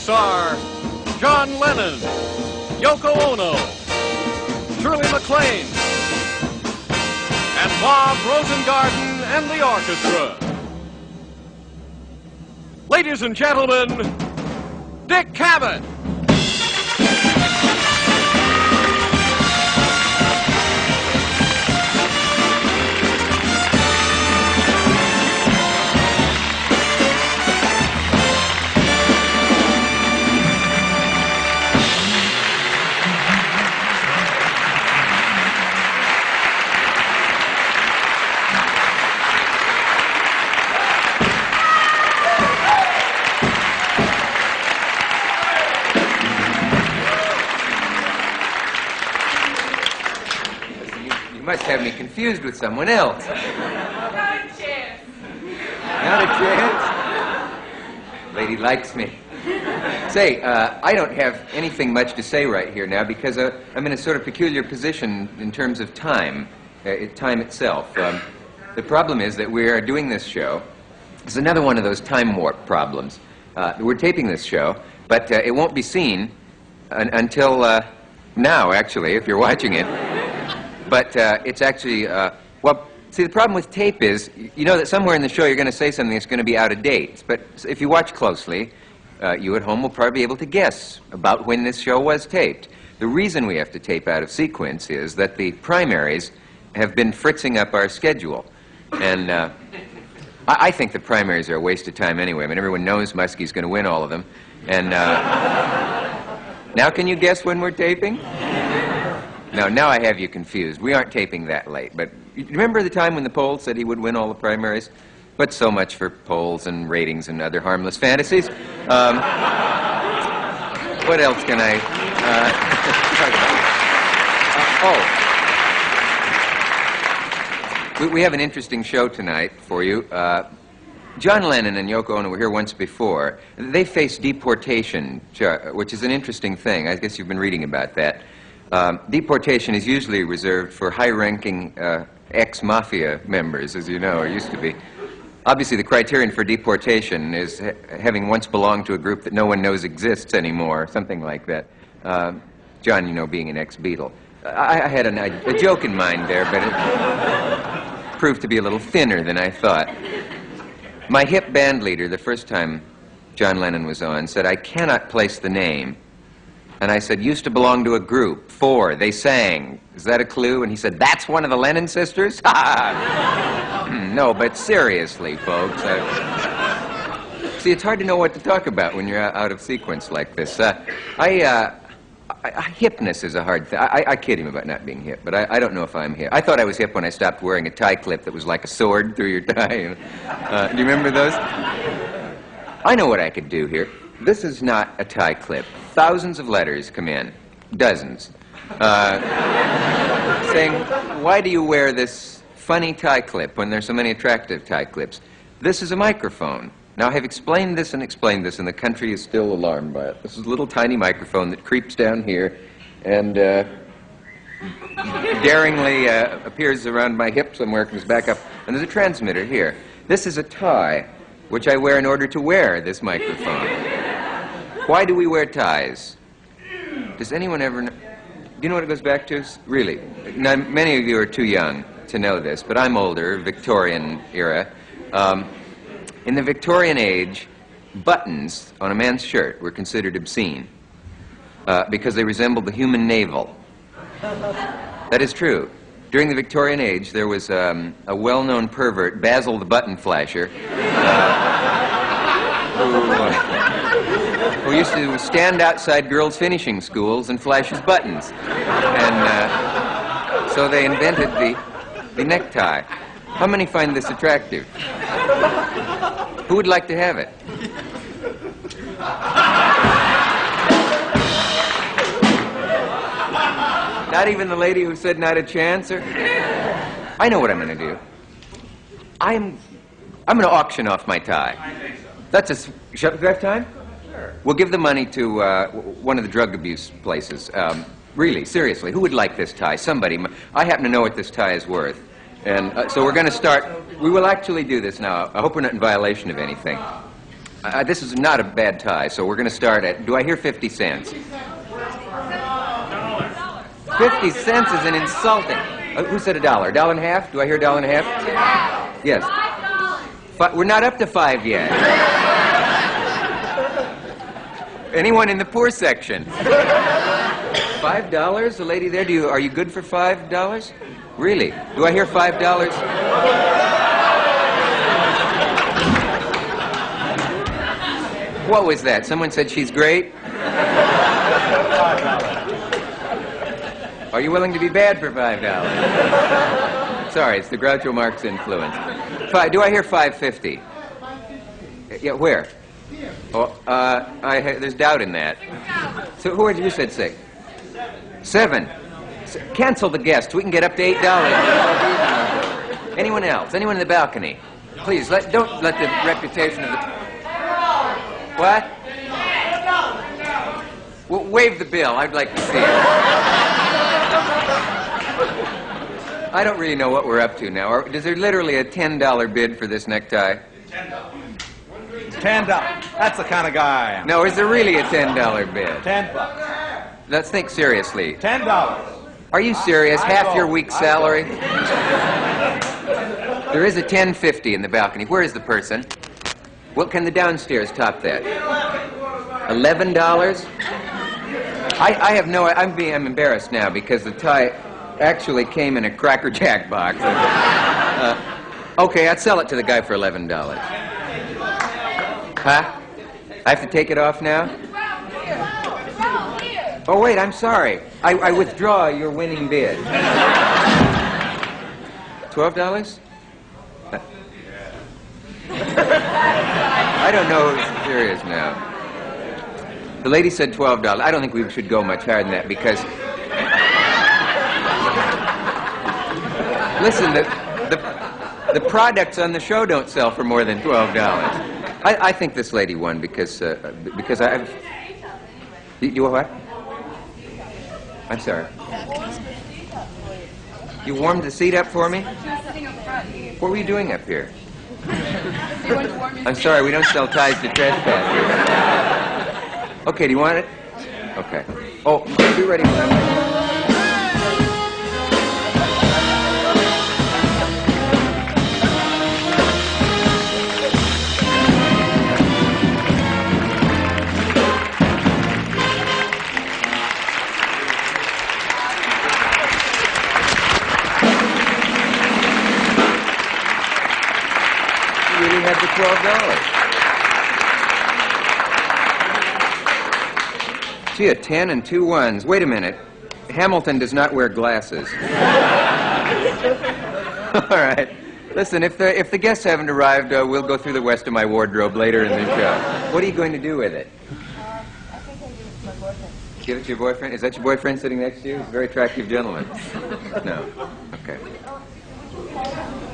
star John Lennon, Yoko Ono, Shirley MacLaine, and Bob Rosengarten and the orchestra. Ladies and gentlemen, Dick Cavett. You must have me confused with someone else. Not a chance. Not a chance? Lady likes me. Say, I don't have anything much to say right here now because I'm in a sort of peculiar position in terms of time, time itself. The problem is that we are doing this show. It's another one of those time warp problems. We're taping this show, but it won't be seen until now, actually, if you're watching it. But it's actually, well, see, the problem with tape is, you know that somewhere in the show you're going to say something that's going to be out of date. But if you watch closely, you at home will probably be able to guess about when this show was taped. The reason we have to tape out of sequence is that the primaries have been fritzing up our schedule. And I think the primaries are a waste of time anyway. I mean, everyone knows Muskie's going to win all of them. And now can you guess when we're taping? No, now I have you confused. We aren't taping that late. But remember the time when the poll said he would win all the primaries? But so much for polls and ratings and other harmless fantasies. What else can I talk about? We have an interesting show tonight for you. John Lennon and Yoko Ono were here once before. They faced deportation, which is an interesting thing. I guess you've been reading about that. Deportation is usually reserved for high-ranking ex-mafia members, as you know, or used to be. Obviously, the criterion for deportation is having once belonged to a group that no one knows exists anymore, something like that. John, you know, being an ex-Beatle. I had a joke in mind there, but it proved to be a little thinner than I thought. My hip band leader, the first time John Lennon was on, said, "I cannot place the name." And I said, "Used to belong to a group. 4. They sang. Is that a clue?" And he said, "That's one of the Lennon sisters?" No, but seriously, folks. See, it's hard to know what to talk about when you're out of sequence like this. Hipness is a hard thing. I kid him about not being hip, but I don't know if I'm hip. I thought I was hip when I stopped wearing a tie clip that was like a sword through your tie. Do you remember those? I know what I could do here. This is not a tie clip. Thousands of letters come in, dozens, saying, "Why do you wear this funny tie clip when there's so many attractive tie clips?" This is a microphone. Now, I have explained this, and the country is still alarmed by it. This is a little tiny microphone that creeps down here and daringly appears around my hip somewhere, comes back up, and there's a transmitter here. This is a tie, which I wear in order to wear this microphone. Why do we wear ties? Does anyone ever know? Do you know what it goes back to? Really? Now, many of you are too young to know this, but I'm older, Victorian era. In the Victorian age, buttons on a man's shirt were considered obscene because they resembled the human navel. That is true. During the Victorian age, there was a well-known pervert, Basil the Button Flasher, who used to stand outside girls' finishing schools and flash his buttons. And so they invented the necktie. How many find this attractive? Who would like to have it? Not even the lady who said not a chance? Or... I know what I'm going to do. I'm going to auction off my tie. I think so. That's a... Do we have time? Sure. We'll give the money to one of the drug abuse places. Really, seriously, who would like this tie? Somebody. I happen to know what this tie is worth. And so we're going to start. We will actually do this now. I hope we're not in violation of anything. This is not a bad tie, so we're going to start at, do I hear 50 cents? 50 cents is an insulting. Who said $1? $1.50? Do I hear $1.50? Yes. We're not up to 5 yet. Anyone in the poor section? $5? The lady there, are you good for $5? Really? Do I hear $5? What was that? Someone said she's great? Are you willing to be bad for $5? Sorry, it's the Groucho Marx influence. Do I hear $5.50? Yeah, where? Oh, there's doubt in that. So who you said 6? 7. Cancel the guest. We can get up to $8. Anyone else? Anyone in the balcony? Please, don't let the reputation of the... What? Well, waive the bill. I'd like to see it. I don't really know what we're up to now. Is there literally a $10 bid for this necktie? $10. That's the kind of guy I am. No, is there really a $10 bid? $10. Let's think seriously. $10. Are you serious? Half your week's salary? There is a $10.50 in the balcony. Where is the person? Well, can the downstairs top that? $11? I have no... I'm embarrassed now because the tie actually came in a Cracker Jack box. Okay, I'd sell it to the guy for $11. Huh? I have to take it off now? Oh, wait, I'm sorry. I withdraw your winning bid. $12? I don't know who's serious now. The lady said $12. I don't think we should go much higher than that because... Listen, the products on the show don't sell for more than $12. I think this lady won because I've... You what? I'm sorry. You warmed the seat up for me? What were you doing up here? I'm sorry, we don't sell ties to trespassers. Okay, do you want it? Okay. Oh, be ready when I'm ready. Had the $12. Gee, a 10 and 2 1s. Wait a minute. Hamilton does not wear glasses. All right. Listen, if the guests haven't arrived, we'll go through the rest of my wardrobe later in the show. What are you going to do with it? I think I'll give it to my boyfriend. Give it to your boyfriend? Is that your boyfriend sitting next to you? He's a very attractive gentleman. No. Okay.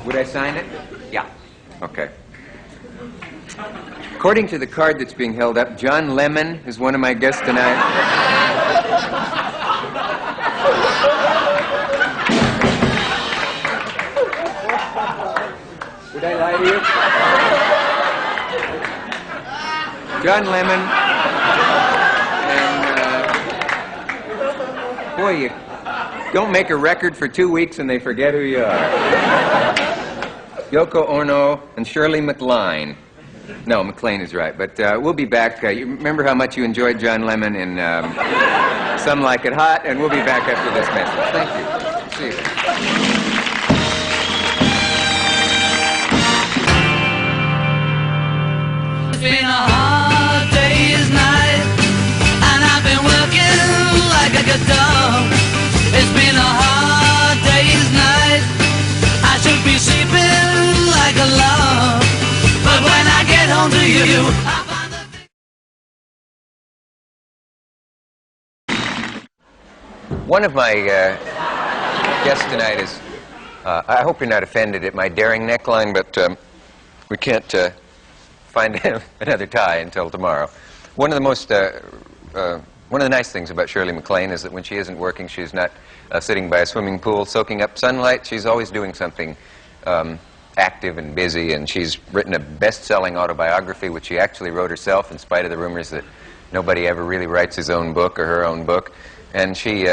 Would I sign it? Yeah. Okay. According to the card that's being held up, John Lemon is one of my guests tonight. Did I lie to you? John Lemon. And, boy, you don't make a record for 2 weeks and they forget who you are. Yoko Ono and Shirley MacLaine. No, McLean is right, but we'll be back. You remember how much you enjoyed John Lemon in Some Like It Hot, and we'll be back after this message. Thank you. See you. It's been a hard day's night, and I've been working like a good dog. It's been a hard day's night. I should be sleeping like a log. But when I get home to you, I find One of my guests tonight is, I hope you're not offended at my daring neckline, but we can't find another tie until tomorrow. One of the nice things about Shirley MacLaine is that when she isn't working, she's not sitting by a swimming pool soaking up sunlight. She's always doing something active and busy, and she's written a best-selling autobiography, which she actually wrote herself, in spite of the rumors that nobody ever really writes his own book or her own book. And she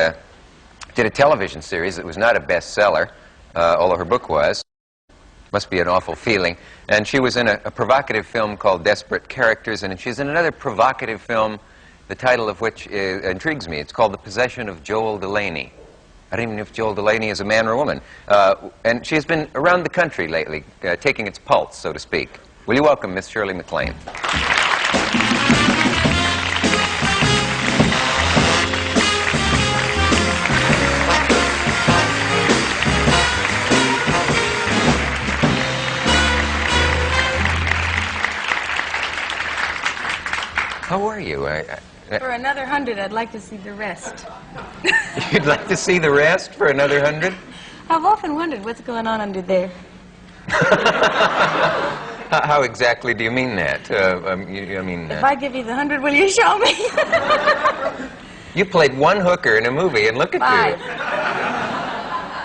did a television series that was not a bestseller, although her book was. Must be an awful feeling. And she was in a provocative film called Desperate Characters, and she's in another provocative film, the title of which intrigues me. It's called The Possession of Joel Delaney. I don't even know if Joel Delaney is a man or a woman. And she has been around the country lately, taking its pulse, so to speak. Will you welcome Miss Shirley MacLaine? How are you? For another 100, I'd like to see the rest. You'd like to see the rest for another 100? I've often wondered what's going on under there. How exactly do you mean that? If I give you the 100, will you show me? You played one hooker in a movie, and look at you.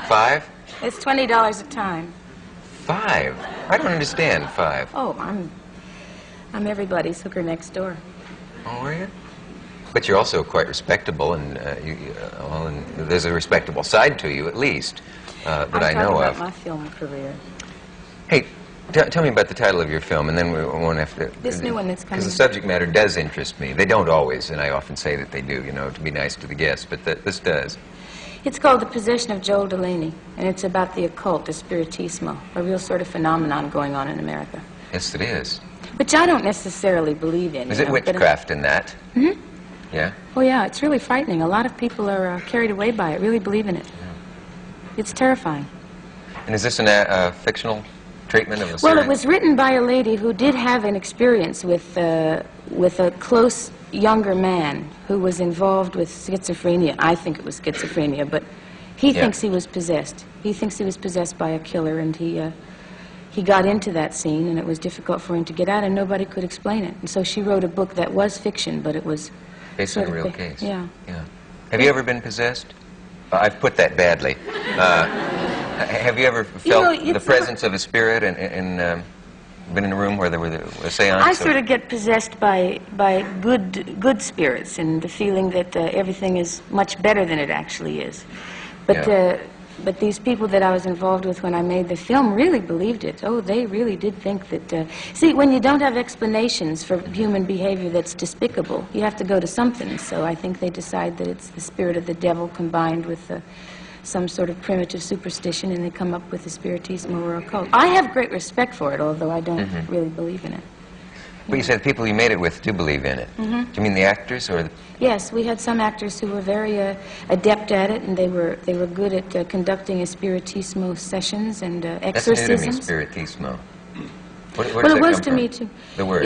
5? It's $20 a time. 5? I don't understand 5. Oh, I'm everybody's hooker next door. Oh, are you? But you're also quite respectable, and, and there's a respectable side to you, at least, that I know about of. my film career. Hey, tell me about the title of your film, and then we won't have to... This new one that's coming. Because the subject matter does interest me. They don't always, and I often say that they do, you know, to be nice to the guests, but this does. It's called The Possession of Joel Delaney, and it's about the occult, the spiritismo, a real sort of phenomenon going on in America. Yes, it is. Which I don't necessarily believe in. Is it witchcraft in that? Mm-hmm. Yeah? Oh, yeah, it's really frightening. A lot of people are carried away by it, really believe in it. Yeah. It's terrifying. And is this a fictional treatment of the Well, series? it was written by a lady who did have an experience with a close younger man who was involved with schizophrenia. I think it was schizophrenia, but he thinks he was possessed. He thinks he was possessed by a killer, and he got into that scene, and it was difficult for him to get out, and nobody could explain it. And so she wrote a book that was fiction, but it was... Based on a real case. Yeah. Yeah. Have you ever been possessed? I've put that badly. Have you ever felt the presence of a spirit and been in a room where there were a seance? I sort of get possessed by good spirits, and the feeling that everything is much better than it actually is. But these people that I was involved with when I made the film really believed it. Oh, they really did think that... see, when you don't have explanations for human behavior that's despicable, you have to go to something. So I think they decide that it's the spirit of the devil combined with some sort of primitive superstition, and they come up with the spiritismo or occult. I have great respect for it, although I don't really believe in it. But you said the people you made it with do believe in it. Do you mean the actors or the... Yes, we had some actors who were very adept at it, and they were good at conducting a spiritismo sessions and exorcisms. That's new to me, spiritismo. Well, it was to me too. The word.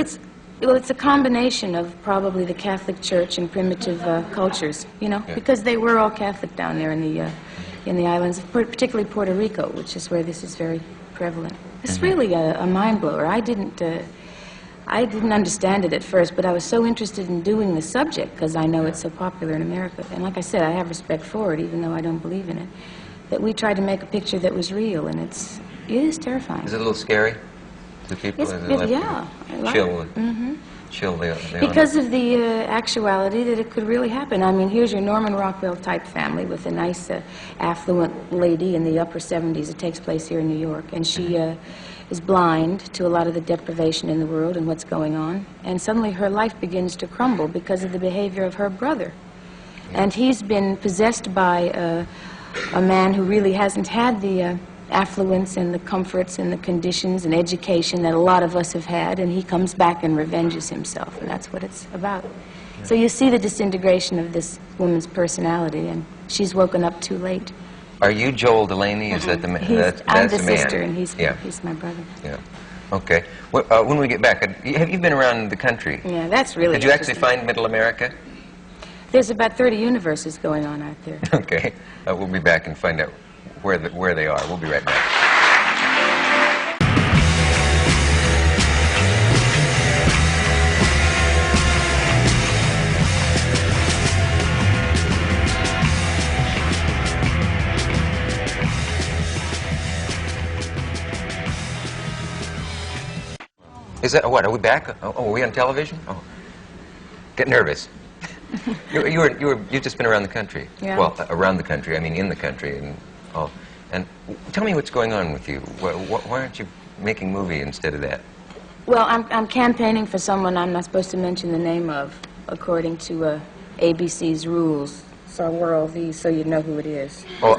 It's a combination of probably the Catholic Church and primitive cultures, you know, because they were all Catholic down there in the islands, particularly Puerto Rico, which is where this is very prevalent. It's really a mind blower. I didn't understand it at first, but I was so interested in doing the subject because I know it's so popular in America. And like I said, I have respect for it, even though I don't believe in it. That we tried to make a picture that was real, and it is terrifying. Is it a little scary to people? Yeah. Chill because of the actuality that it could really happen. I mean, here's your Norman Rockwell type family with a nice, affluent lady in the upper 70s. It takes place here in New York, and she is blind to a lot of the deprivation in the world and what's going on. And suddenly her life begins to crumble because of the behavior of her brother. And he's been possessed by a man who really hasn't had the affluence and the comforts and the conditions and education that a lot of us have had, and he comes back and revenges himself, and that's what it's about. So you see the disintegration of this woman's personality, and she's woken up too late. Are you Joel Delaney? Is that the man? I'm that's the man. sister, and he's my brother. Yeah. Okay. Well, when we get back, have you been around the country? Yeah, that's really Did you actually find Middle America? There's about 30 universes going on out there. Okay. We'll be back and find out where they are. We'll be right back. Is that what? Are we back? Oh, are we on television? Oh, get nervous. You've just been around the country. Yeah. Well, around the country. I mean, in the country, and tell me what's going on with you. Why aren't you making a movie instead of that? Well, I'm campaigning for someone I'm not supposed to mention the name of, according to ABC's rules. So where are all these, so you know who it is. Oh,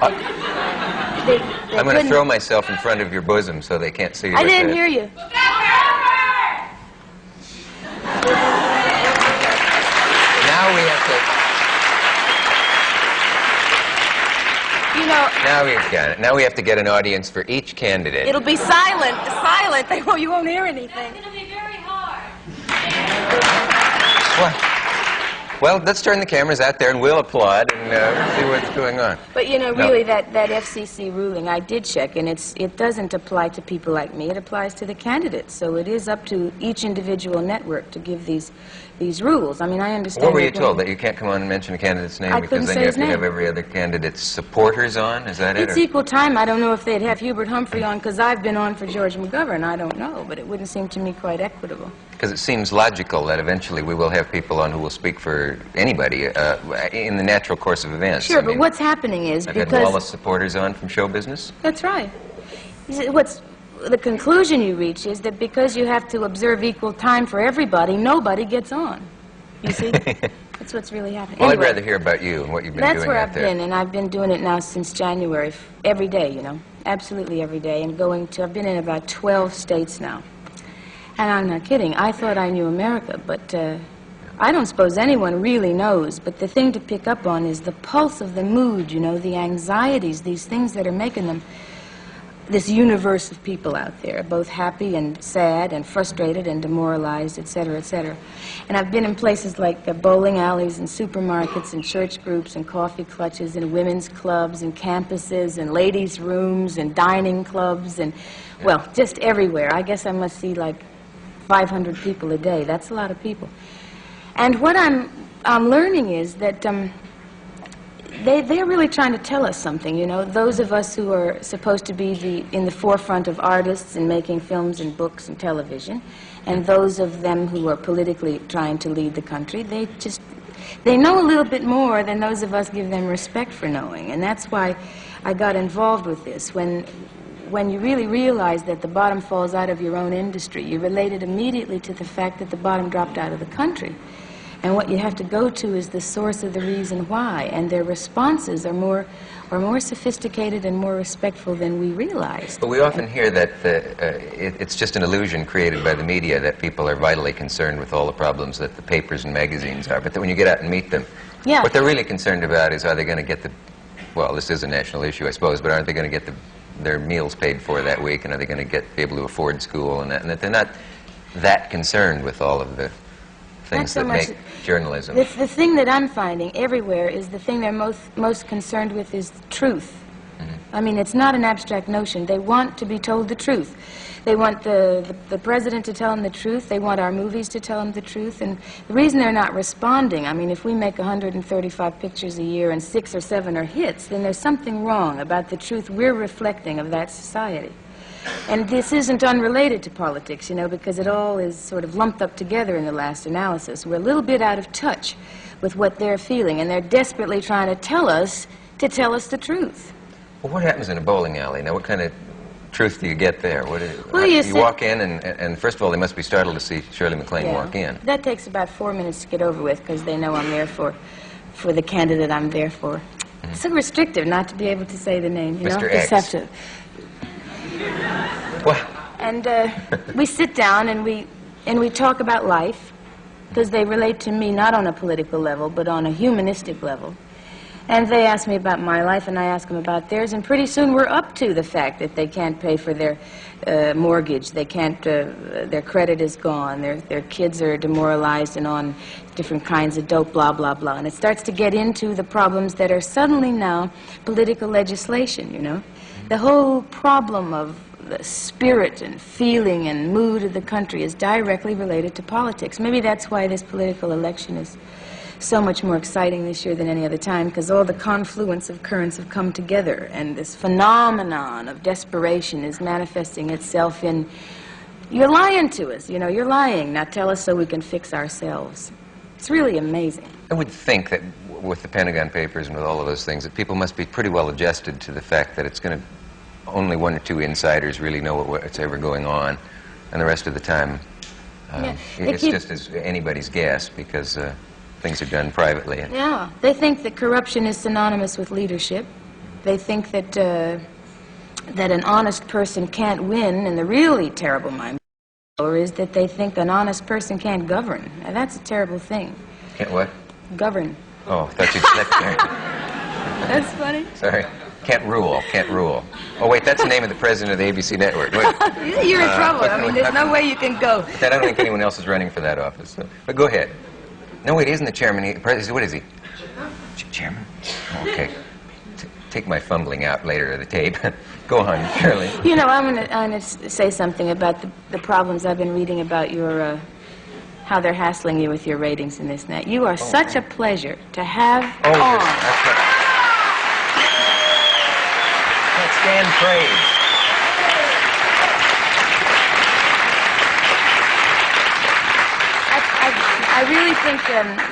They I'm going to couldn't- throw myself in front of your bosom so they can't see you. I like didn't that. hear you. Now we have to. You know, Now we've got it. Now we have to get an audience for each candidate. it'll be silent. Silent. You won't hear anything. It's going to be very hard. Well, let's turn the cameras out there and we'll applaud and see what's going on. But you know, No. really, that FCC ruling, I did check, and it doesn't apply to people like me. It applies to the candidates. So it is up to each individual network to give these rules. I mean, I understand. What were you that told? That you can't come on and mention a candidate's name I because couldn't then say you have his to have name. every other candidate's supporters on? Is that it? It's equal time. I don't know if they'd have Hubert Humphrey on because I've been on for George McGovern. I don't know, but it wouldn't seem to me quite equitable. Because it seems logical that eventually we will have people on who will speak for anybody in the natural course of events. Sure, I but mean, what's happening is I've had because Wallace supporters on from show business. that's right. You see, what's the conclusion you reach is that because you have to observe equal time for everybody, nobody gets on. You see, that's what's really happening. Well, Anyway, I'd rather hear about you and what you've been that's doing where out I've there. been, and I've been doing it now since January, every day, you know, absolutely every day, and I've been in about 12 states now. And I'm not kidding. I thought I knew America, but I don't suppose anyone really knows. But the thing to pick up on is the pulse of the mood, you know, the anxieties, these things that are making them this universe of people out there, both happy and sad and frustrated and demoralized, et cetera, et cetera. And I've been in places like bowling alleys and supermarkets and church groups and coffee clutches and women's clubs and campuses and ladies' rooms and dining clubs and, well, just everywhere. I guess I must see like 500 people a day. That's a lot of people. And what I'm learning is that they're really trying to tell us something, you know, those of us who are supposed to be in the forefront of artists and making films and books and television, and those of them who are politically trying to lead the country, they know a little bit more than those of us give them respect for knowing. And that's why I got involved with this. When you really realize that the bottom falls out of your own industry, you relate it immediately to the fact that the bottom dropped out of the country. And what you have to go to is the source of the reason why. And their responses are more sophisticated and more respectful than we realized. But we often hear that it's just an illusion created by the media that people are vitally concerned with all the problems that the papers and magazines are. But that when you get out and meet them, Yeah. what they're really concerned about is, are they going to get well, this is a national issue, I suppose, but aren't they going to get their meals paid for that week, and are they going to be able to afford school, and that they're not that concerned with all of the things so that much- make journalism. The thing that I'm finding everywhere is the thing they're most concerned with is truth. I mean, it's not an abstract notion. They want to be told the truth. They want the president to tell them the truth. They want our movies to tell them the truth. And the reason they're not responding, I mean, if we make 135 pictures a year and 6 or 7 are hits, then there's something wrong about the truth we're reflecting of that society. And this isn't unrelated to politics, you know, because it all is sort of lumped up together in the last analysis. We're a little bit out of touch with what they're feeling, and they're desperately trying to tell us the truth. Well, what happens in a bowling alley? Now, what kind of truth do you get there? Well, you walk in, and first of all, they must be startled to see Shirley MacLaine walk in. That takes about 4 minutes to get over with because they know I'm there for the candidate I'm there for. It's so restrictive not to be able to say the name, you know? Mr. Just X. have to. Well, And we sit down and we talk about life because they relate to me not on a political level but on a humanistic level. And they ask me about my life and I ask them about theirs, and pretty soon we're up to the fact that they can't pay for their mortgage, they can't, their credit is gone, their kids are demoralized and on different kinds of dope, blah, blah, blah. And it starts to get into the problems that are suddenly now political legislation, you know. The whole problem of the spirit and feeling and mood of the country is directly related to politics. Maybe that's why this political election is so much more exciting this year than any other time, because all the confluence of currents have come together, and this phenomenon of desperation is manifesting itself in you're lying to us, you know, you're lying. Now tell us so we can fix ourselves. It's really amazing. I would think that with the Pentagon Papers and with all of those things, that people must be pretty well adjusted to the fact that it's going to, only one or two insiders really know what's ever going on, and the rest of the time, it's just as anybody's guess, because things are done privately. Yeah, they think that corruption is synonymous with leadership. They think that that an honest person can't win, and the really terrible mind blower is that they think an honest person can't govern. Now, that's a terrible thing. Can't what? Govern. Oh, I thought you'd slipped there. That's funny. Sorry. Can't rule, can't rule. Oh, wait, that's the name of the president of the ABC network. Wait. You're in trouble. I mean, there's no way you can go. I don't think anyone else is running for that office. So. But go ahead. No, wait, he isn't the chairman. What is he? Chairman? Okay. Take my fumbling out later of the tape. Go on, Shirley. You know, I'm gonna say something about the problems I've been reading about your, how they're hassling you with your ratings and this and that. You are such a pleasure to have on. That's what... Can't stand praise. I really think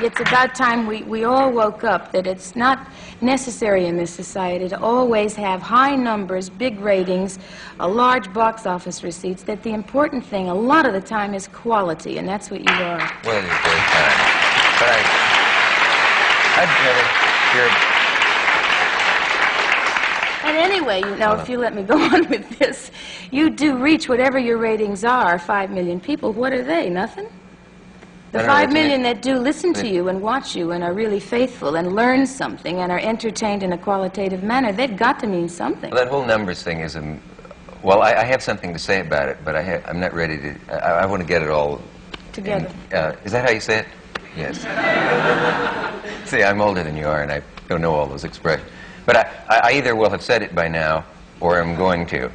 it's about time we all woke up that it's not necessary in this society to always have high numbers, big ratings, a large box office receipts, that the important thing a lot of the time is quality, and that's what you are. Well, you're very kind. But I'd never hear... And anyway, you know, if you let me go on with this, you do reach whatever your ratings are, 5 million people. What are they? Nothing? The 5 million that do listen to you and watch you and are really faithful and learn something and are entertained in a qualitative manner, they've got to mean something. Well, that whole numbers thing is, well, I have something to say about it, but I'm not ready to, I want to get it all together. Is that how you say it? Yes. See, I'm older than you are, and I don't know all those expressions. But I either will have said it by now, or I'm going to.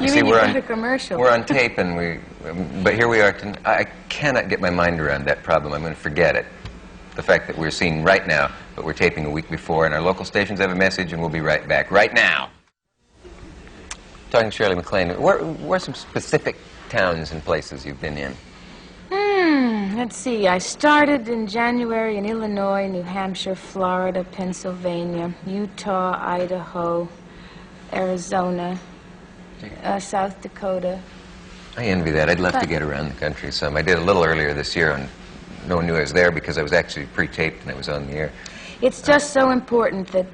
You see, mean you've got a commercial? We're on tape, and but here we are. I cannot get my mind around that problem. I'm going to forget it. The fact that we're seen right now, but we're taping a week before, and our local stations have a message, and we'll be right back. Right now. Talking to Shirley MacLaine, where are some specific towns and places you've been in? Let's see. I started in January in Illinois, New Hampshire, Florida, Pennsylvania, Utah, Idaho, Arizona, South Dakota. I envy that. I'd love to get around the country some. I did a little earlier this year, and no one knew I was there because I was actually pre-taped and I was on the air. It's just so important that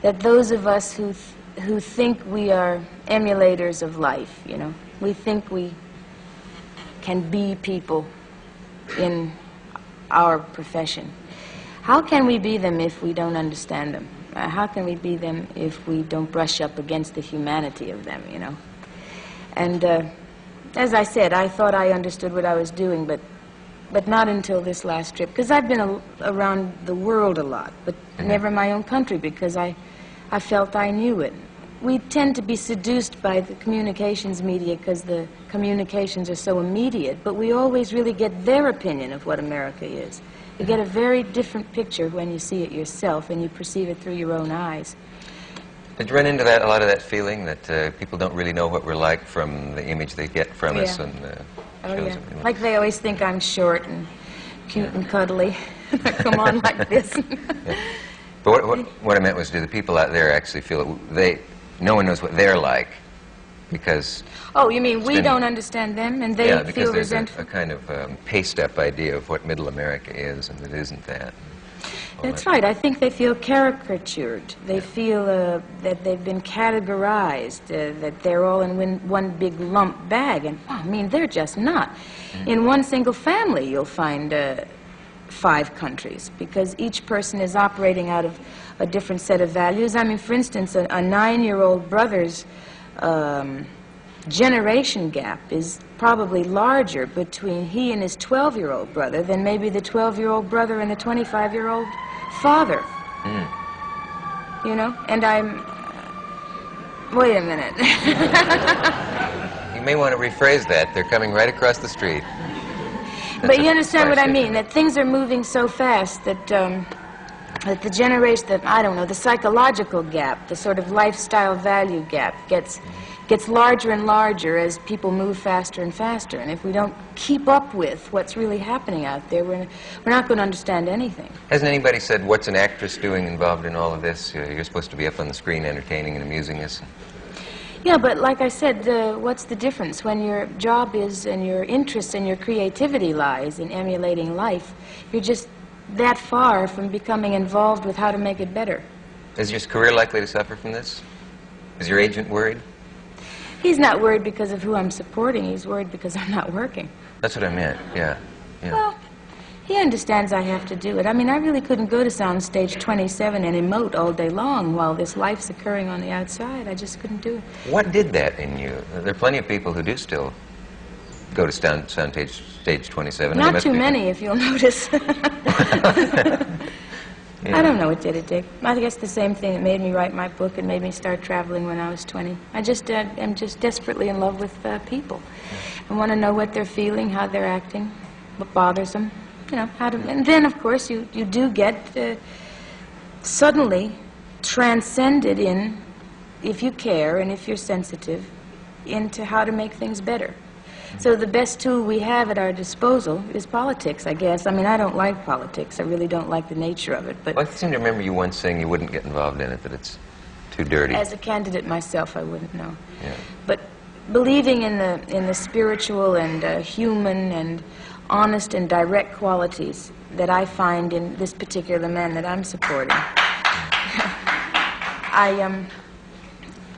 that those of us who think we are emulators of life, you know, we think we can be people in our profession. How can we be them if we don't understand them? How can we be them if we don't brush up against the humanity of them, you know? And as I said, I thought I understood what I was doing, but not until this last trip, because I've been around the world a lot, but never my own country, because I felt I knew it. We tend to be seduced by the communications media because the communications are so immediate, but we always really get their opinion of what America is. You get a very different picture when you see it yourself and you perceive it through your own eyes. Did you run into that, a lot of that feeling that people don't really know what we're like from the image they get from us? And shows it? Like they always think I'm short and cute and cuddly. I come on like this. But what I meant was, do the people out there actually feel that no one knows what they're like because... Oh, you mean we don't understand them and they feel resentful? A kind of paste-up idea of what Middle America is, and it isn't that. That's right. I think they feel caricatured. They feel that they've been categorized, that they're all in one big lump bag. And, I mean, they're just not. In one single family, you'll find 5 countries, because each person is operating out of a different set of values. I mean, for instance, a 9-year-old brother's generation gap is probably larger between he and his 12-year-old brother than maybe the 12-year-old brother and the 25-year-old father. You know? And wait a minute. You may want to rephrase that. They're coming right across the street. But you understand what I mean, that things are moving so fast that that the generation, I don't know, the psychological gap, the sort of lifestyle value gap gets gets larger and larger as people move faster and faster. And if we don't keep up with what's really happening out there, we're not going to understand anything. Hasn't anybody said, what's an actress doing involved in all of this? You're supposed to be up on the screen entertaining and amusing us. Yeah, but like I said, what's the difference when your job is and your interest and your creativity lies in emulating life? You're just that far from becoming involved with how to make it better. Is your career likely to suffer from this? Is your agent worried? He's not worried because of who I'm supporting. He's worried because I'm not working. That's what I meant, yeah. Well, he understands I have to do it. I mean, I really couldn't go to Soundstage 27 and emote all day long while this life's occurring on the outside. I just couldn't do it. What did that in you? There are plenty of people who do still go to Soundstage 27. Not too many, if you'll notice. Yeah. I don't know what did it, Dick. I guess the same thing that made me write my book and made me start traveling when I was 20. I just am just desperately in love with people. I want to know what they're feeling, how they're acting, what bothers them, you know, how to... And then, of course, you do get suddenly transcended in, if you care and if you're sensitive, into how to make things better. So the best tool we have at our disposal is politics, I guess. I mean, I don't like politics. I really don't like the nature of it, but... Well, I seem to remember you once saying you wouldn't get involved in it, that it's too dirty. As a candidate myself, I wouldn't know. Yeah. But believing in the spiritual and human and honest and direct qualities that I find in this particular man that I'm supporting,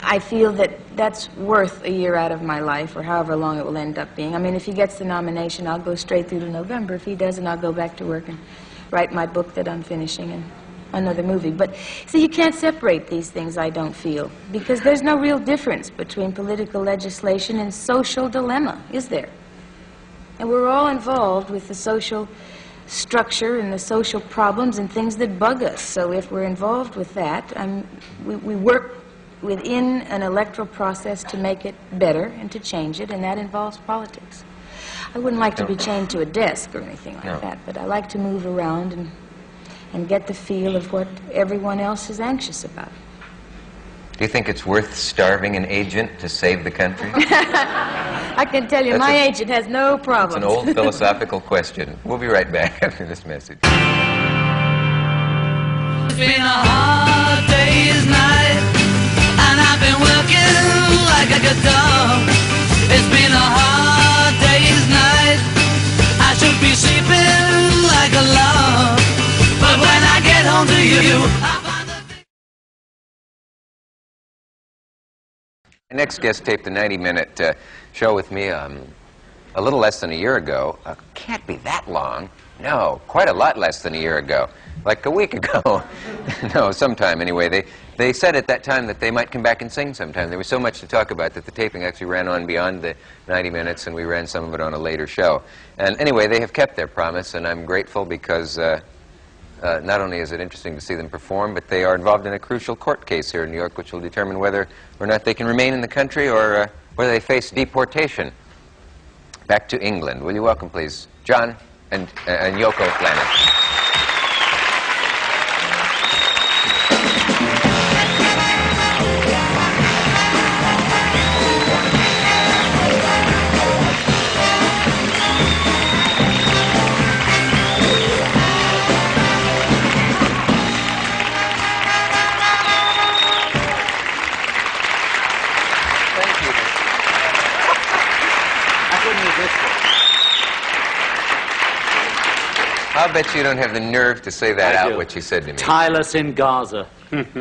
I feel that that's worth a year out of my life, or however long it will end up being. I mean, if he gets the nomination, I'll go straight through to November. If he doesn't, I'll go back to work and write my book that I'm finishing and another movie. But, see, you can't separate these things, I don't feel, because there's no real difference between political legislation and social dilemma, is there? And we're all involved with the social structure and the social problems and things that bug us. So if we're involved with that, we work within an electoral process to make it better and to change it, and that involves politics. I wouldn't like to be chained to a desk or anything like that, but I like to move around and get the feel of what everyone else is anxious about. Do you think it's worth starving an agent to save the country? I can tell you, my agent has no problems. It's an old philosophical question. We'll be right back after this message. It's been a hard day's night, and I've been working like a good dog. It's been a hard day's night. I should be sleeping like a log, but when I get home to you, I find the... My next guest taped a 90-minute show with me a little less than a year ago. Can't be that long. No, quite a lot less than a year ago. Like a week ago. No, sometime anyway. They said at that time that they might come back and sing sometime. There was so much to talk about that the taping actually ran on beyond the 90 minutes, and we ran some of it on a later show. And anyway, they have kept their promise, and I'm grateful because not only is it interesting to see them perform, but they are involved in a crucial court case here in New York, which will determine whether or not they can remain in the country or whether they face deportation back to England. Will you welcome, please, John and Yoko Ono. I'll bet you don't have the nerve to say that out, what you said to me. Tireless in Gaza. You've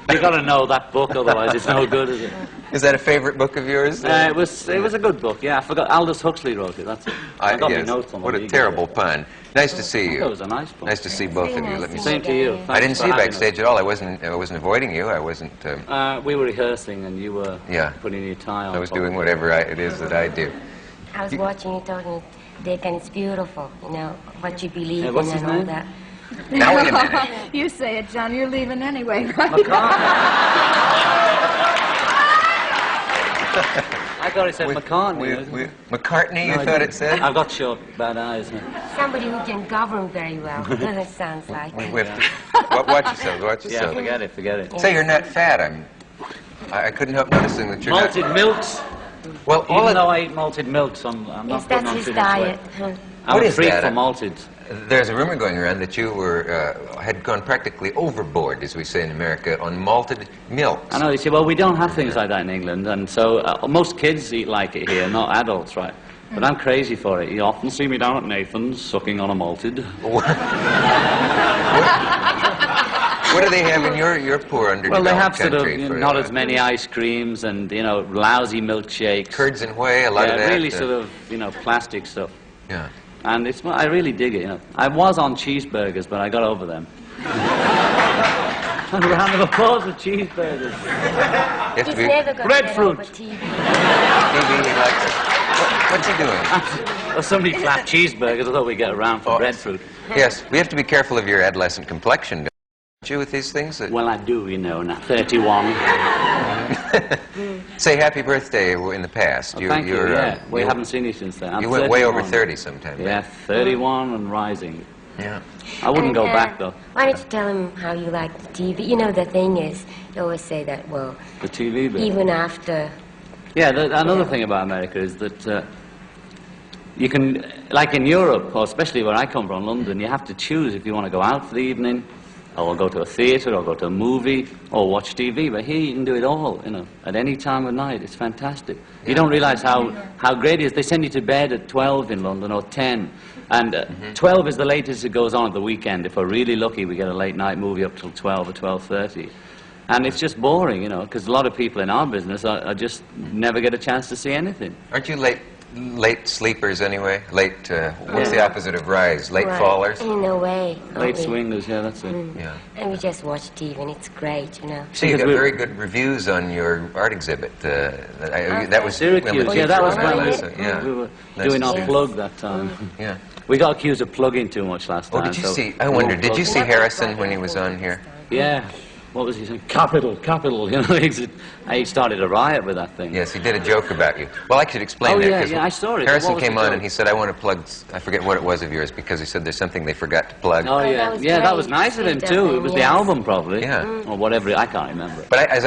got to know that book, otherwise it's no good, is it? Is that a favorite book of yours? It was a good book, yeah. I forgot. Aldous Huxley wrote it, that's it. I got my notes on what a terrible pun. Nice to see you. It was a nice book. Nice to see both of you. Let me Same to you. I didn't see you backstage at all. I wasn't avoiding you. I wasn't... we were rehearsing and you were putting your tie on. I was doing whatever it is that I do. I was watching you talking, Dick, and it's beautiful, you know, what you believe in what's his and all name? that. Now, wait a minute. You say it, John. You're leaving anyway, right? I thought it said McCartney. McCartney, you thought it said? I've got short, bad eyes. Somebody who can govern very well, it sounds like. We have to, watch yourself, watch yourself. Yeah, forget it. Say you're not fat. I couldn't help noticing that you're Malted not... milks. Well, all Even of... though I eat malted milks, I'm Yes, not putting that's on his too much diet. weight. Huh? I'm What a is freak that? for malted. There's a rumor going around that you were had gone practically overboard, as we say in America, on malted milks. I know, you see, well, we don't have things like that in England, and so most kids eat like it here, not adults, right? But I'm crazy for it. You often see me down at Nathan's sucking on a malted. What do they have in your poor underdeveloped Well, they have sort of country? not as many ice creams and, lousy milkshakes. Curds and whey, a lot of that. Really sort of, plastic stuff. Yeah. And I really dig it, I was on cheeseburgers, but I got over them. A round of applause for cheeseburgers. You have to He's be... never going Breadfruit. to TV. TV, he likes it. What's he doing? Well, somebody flat cheeseburgers, I thought we'd get around for breadfruit. Yes, we have to be careful of your adolescent complexion, don't you, with these things? Well, I do, now, 31. Say happy birthday in the past. Oh, thank you, we haven't seen you since then. I'm You went way 31. over 30 sometime. Yeah, 31 and rising. Yeah. I wouldn't go back, though. Why don't you tell him how you like the TV? The thing is, you always say that, well, The TV bit. even after... Yeah, another thing about America is that you can, like in Europe, or especially where I come from, London, you have to choose if you want to go out for the evening, or go to a theatre, or go to a movie, or watch TV. But here you can do it all, at any time of night. It's fantastic. You don't realize how great it is. They send you to bed at 12 in London, or 10. And 12 is the latest it goes on at the weekend. If we're really lucky, we get a late night movie up till 12 or 12:30. And it's just boring, because a lot of people in our business are just never get a chance to see anything. Aren't you late sleepers anyway? What's the opposite of rise? Late Right. fallers? In a way. Late swingers, yeah, that's it. Yeah. And we just watch TV, and it's great, So you got Because very good reviews on your art exhibit. That was Syracuse, yeah, that was when when we- we were Nice doing to our see. plug that time. Yeah. We got accused of plugging too much last Oh, time. did you so see? I we wonder. won't Did you plug. see Harrison when he was on here? Yeah. What was he saying? Capital. He started a riot with that thing. Yes, he did a joke about you. Well, I should explain Oh, that. yeah, 'cause I saw it. Harrison What was came the on joke? and he said, I want to plug, I forget what it was of yours, because he said there's something they forgot to plug. Oh, yeah. that was Yeah, that great. was nice of him, Sweet too. of It him, was the yes. album, probably. Yeah. Or whatever. I can't remember. But I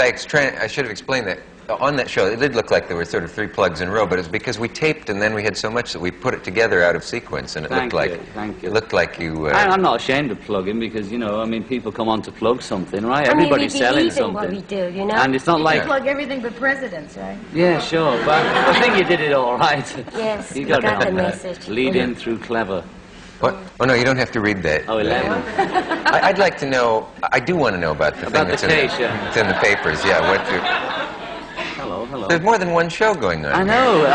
should have explained that on that show, it did look like there were sort of 3 plugs in a row, but it's because we taped and then we had so much that we put it together out of sequence, and it Thank looked you, like thank you. It looked like you. I'm not ashamed of plugging because, people come on to plug something, right? I mean, Everybody's we selling believe in what something. we do, And it's not like... Plug everything but presidents, right? Yeah, sure, but I think you did it all right. Yes, You we got got it. the message. Lead in through clever. What? Oh no, you don't have to read that. Oh, 11. I'd like to know. I do want to know about the About thing the that's case, yeah. it's in the papers. Yeah, what you. Hello. There's more than one show going on. I know.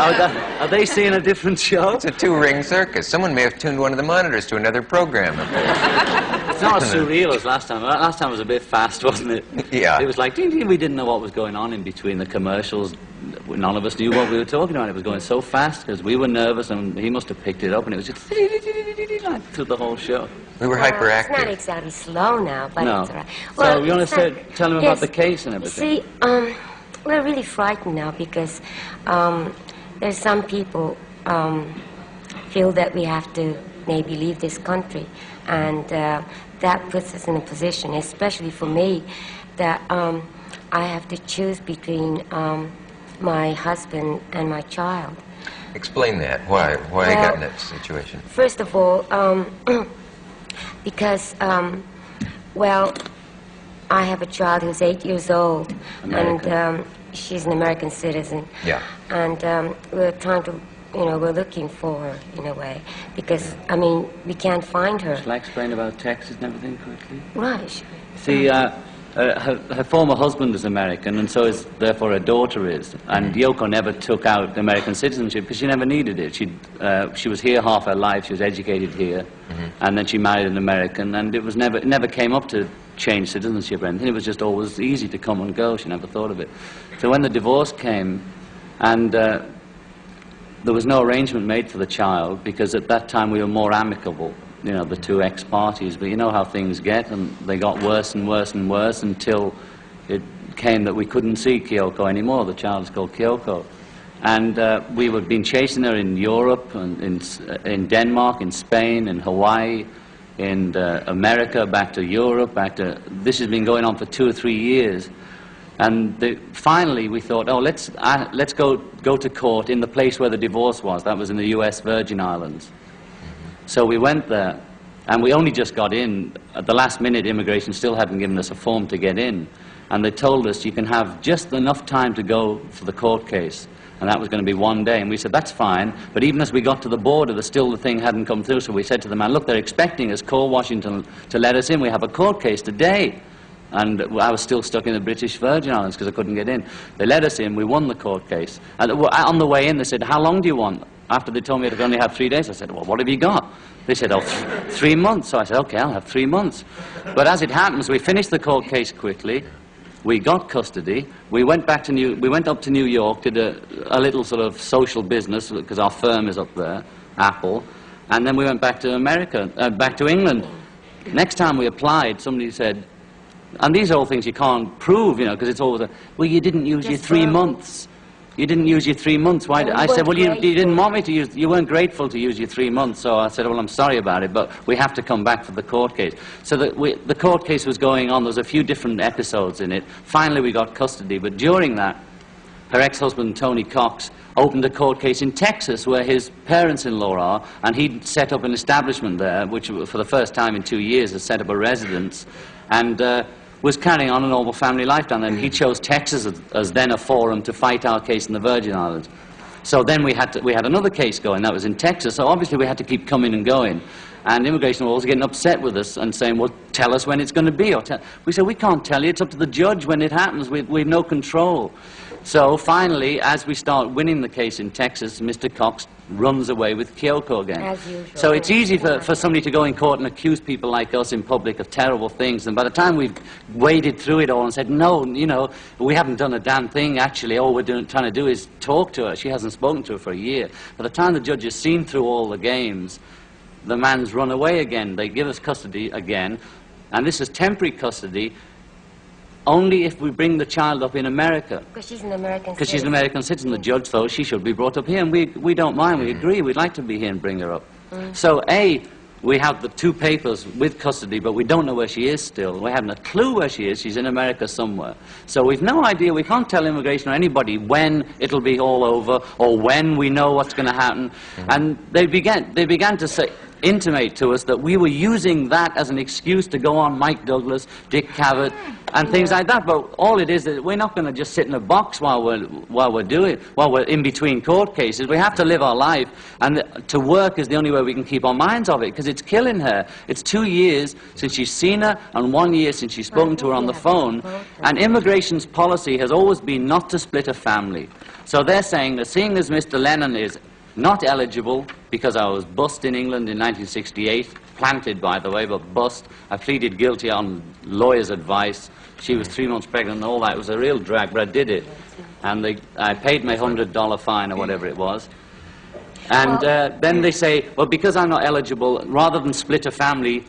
Are they seeing a different show? It's a 2-ring circus. Someone may have tuned one of the monitors to another program up there. It's not as surreal as last time. Last time was a bit fast, wasn't it? Yeah. It was like, ding, ding, we didn't know what was going on in between the commercials. None of us knew what we were talking about. It was going so fast because we were nervous and he must have picked it up and it was just like through the whole show. We were Well, it's not hyperactive. exactly slow now, but No. it's all right. So you want it's to not- tell him about the case and everything? See, we're really frightened now because there's some people feel that we have to maybe leave this country, and that puts us in a position, especially for me, that I have to choose between my husband and my child. Explain that. Why? Why I got in Well, that situation? First of all, because, well, I have a child who's 8 years old, American. and she's an American citizen. Yeah. And we're trying to, we're looking for her in a way, because, I mean, we can't find her. Shall I explain about Texas and everything quickly? Right. See, her former husband is American, and so is therefore her daughter is. And Yoko never took out American citizenship because she never needed it. She was here half her life. She was educated here, and then she married an American. And it never came up to change citizenship or anything. It was just always easy to come and go. She never thought of it. So when the divorce came, and there was no arrangement made for the child because at that time we were more amicable. The 2 ex-parties, but you know how things get, and they got worse and worse and worse until it came that we couldn't see Kyoko anymore. The child is called Kyoko. And we were been chasing her in Europe, and in Denmark, in Spain, in Hawaii, in America, back to Europe, this has been going on for 2 or 3 years. And finally we thought, oh, let's go to court in the place where the divorce was. That was in the U.S. Virgin Islands. So we went there, and we only just got in. At the last minute, immigration still hadn't given us a form to get in. And they told us you can have just enough time to go for the court case. And that was going to be 1 day. And we said, that's fine. But even as we got to the border, the thing hadn't come through. So we said to the man, look, they're expecting us, call Washington to let us in. We have a court case today. And I was still stuck in the British Virgin Islands because I couldn't get in. They let us in. We won the court case. And on the way in, they said, how long do you want? After they told me I'd only have 3 days, I said, well, what have you got? They said, oh, 3 months. So I said, okay, I'll have 3 months. But as it happens, we finished the court case quickly. We got custody. We went up to New York, did a little sort of social business because our firm is up there, Apple. And then we went back to back to England. Next time we applied, somebody said, and these are all things you can't prove, you know, because it's always well, you didn't use your 3 months. You didn't use your 3 months. Why? I said, well, you didn't want me to use, you weren't grateful to use your 3 months. So I said, well, I'm sorry about it, but we have to come back for the court case. So the court case was going on. There was a few different episodes in it. Finally, we got custody. But during that, her ex-husband, Tony Cox, opened a court case in Texas where his parents-in-law are, and he'd set up an establishment there, which for the first time in 2 years has set up a residence, and was carrying on a normal family life down there. And he chose Texas as then a forum to fight our case in the Virgin Islands. So then we had another case going, that was in Texas, so obviously we had to keep coming and going. And immigration was getting upset with us and saying, well, tell us when it's going to be. We said, we can't tell you, it's up to the judge when it happens, we've no control. So finally, as we start winning the case in Texas, Mr. Cox runs away with Kyoko again. As usual. So it's easy for somebody to go in court and accuse people like us in public of terrible things, and by the time we've waded through it all and said, no, you know, we haven't done a damn thing, actually, all we're trying to do is talk to her. She hasn't spoken to her for a year. By the time the judge has seen through all the games, the man's run away again. They give us custody again, and this is temporary custody only if we bring the child up in America. Because she's an American citizen. Because she's an American citizen. The judge thought she should be brought up here, and we don't mind. We agree. We'd like to be here and bring her up. So, A, we have the 2 papers with custody, but we don't know where she is still. We haven't a clue where she is. She's in America somewhere. So we've no idea. We can't tell immigration or anybody when it'll be all over or when we know what's going to happen. And they began to intimate to us that we were using that as an excuse to go on Mike Douglas, Dick Cavett, and things like that. But all it is that we're not going to just sit in a box while we're in between court cases. We have to live our life, and to work is the only way we can keep our minds off it, because it's killing her. It's 2 years since she's seen her, and 1 year since she's spoken to her on the phone. And immigration's policy has always been not to split a family. So they're saying that seeing as Mr. Lennon is not eligible because I was bussed in England in 1968, planted, by the way, but bussed. I pleaded guilty on lawyer's advice. She was 3 months pregnant and all that. It was a real drag, but I did it. And I paid my $100 fine or whatever it was. And then they say, well, because I'm not eligible, rather than split a family,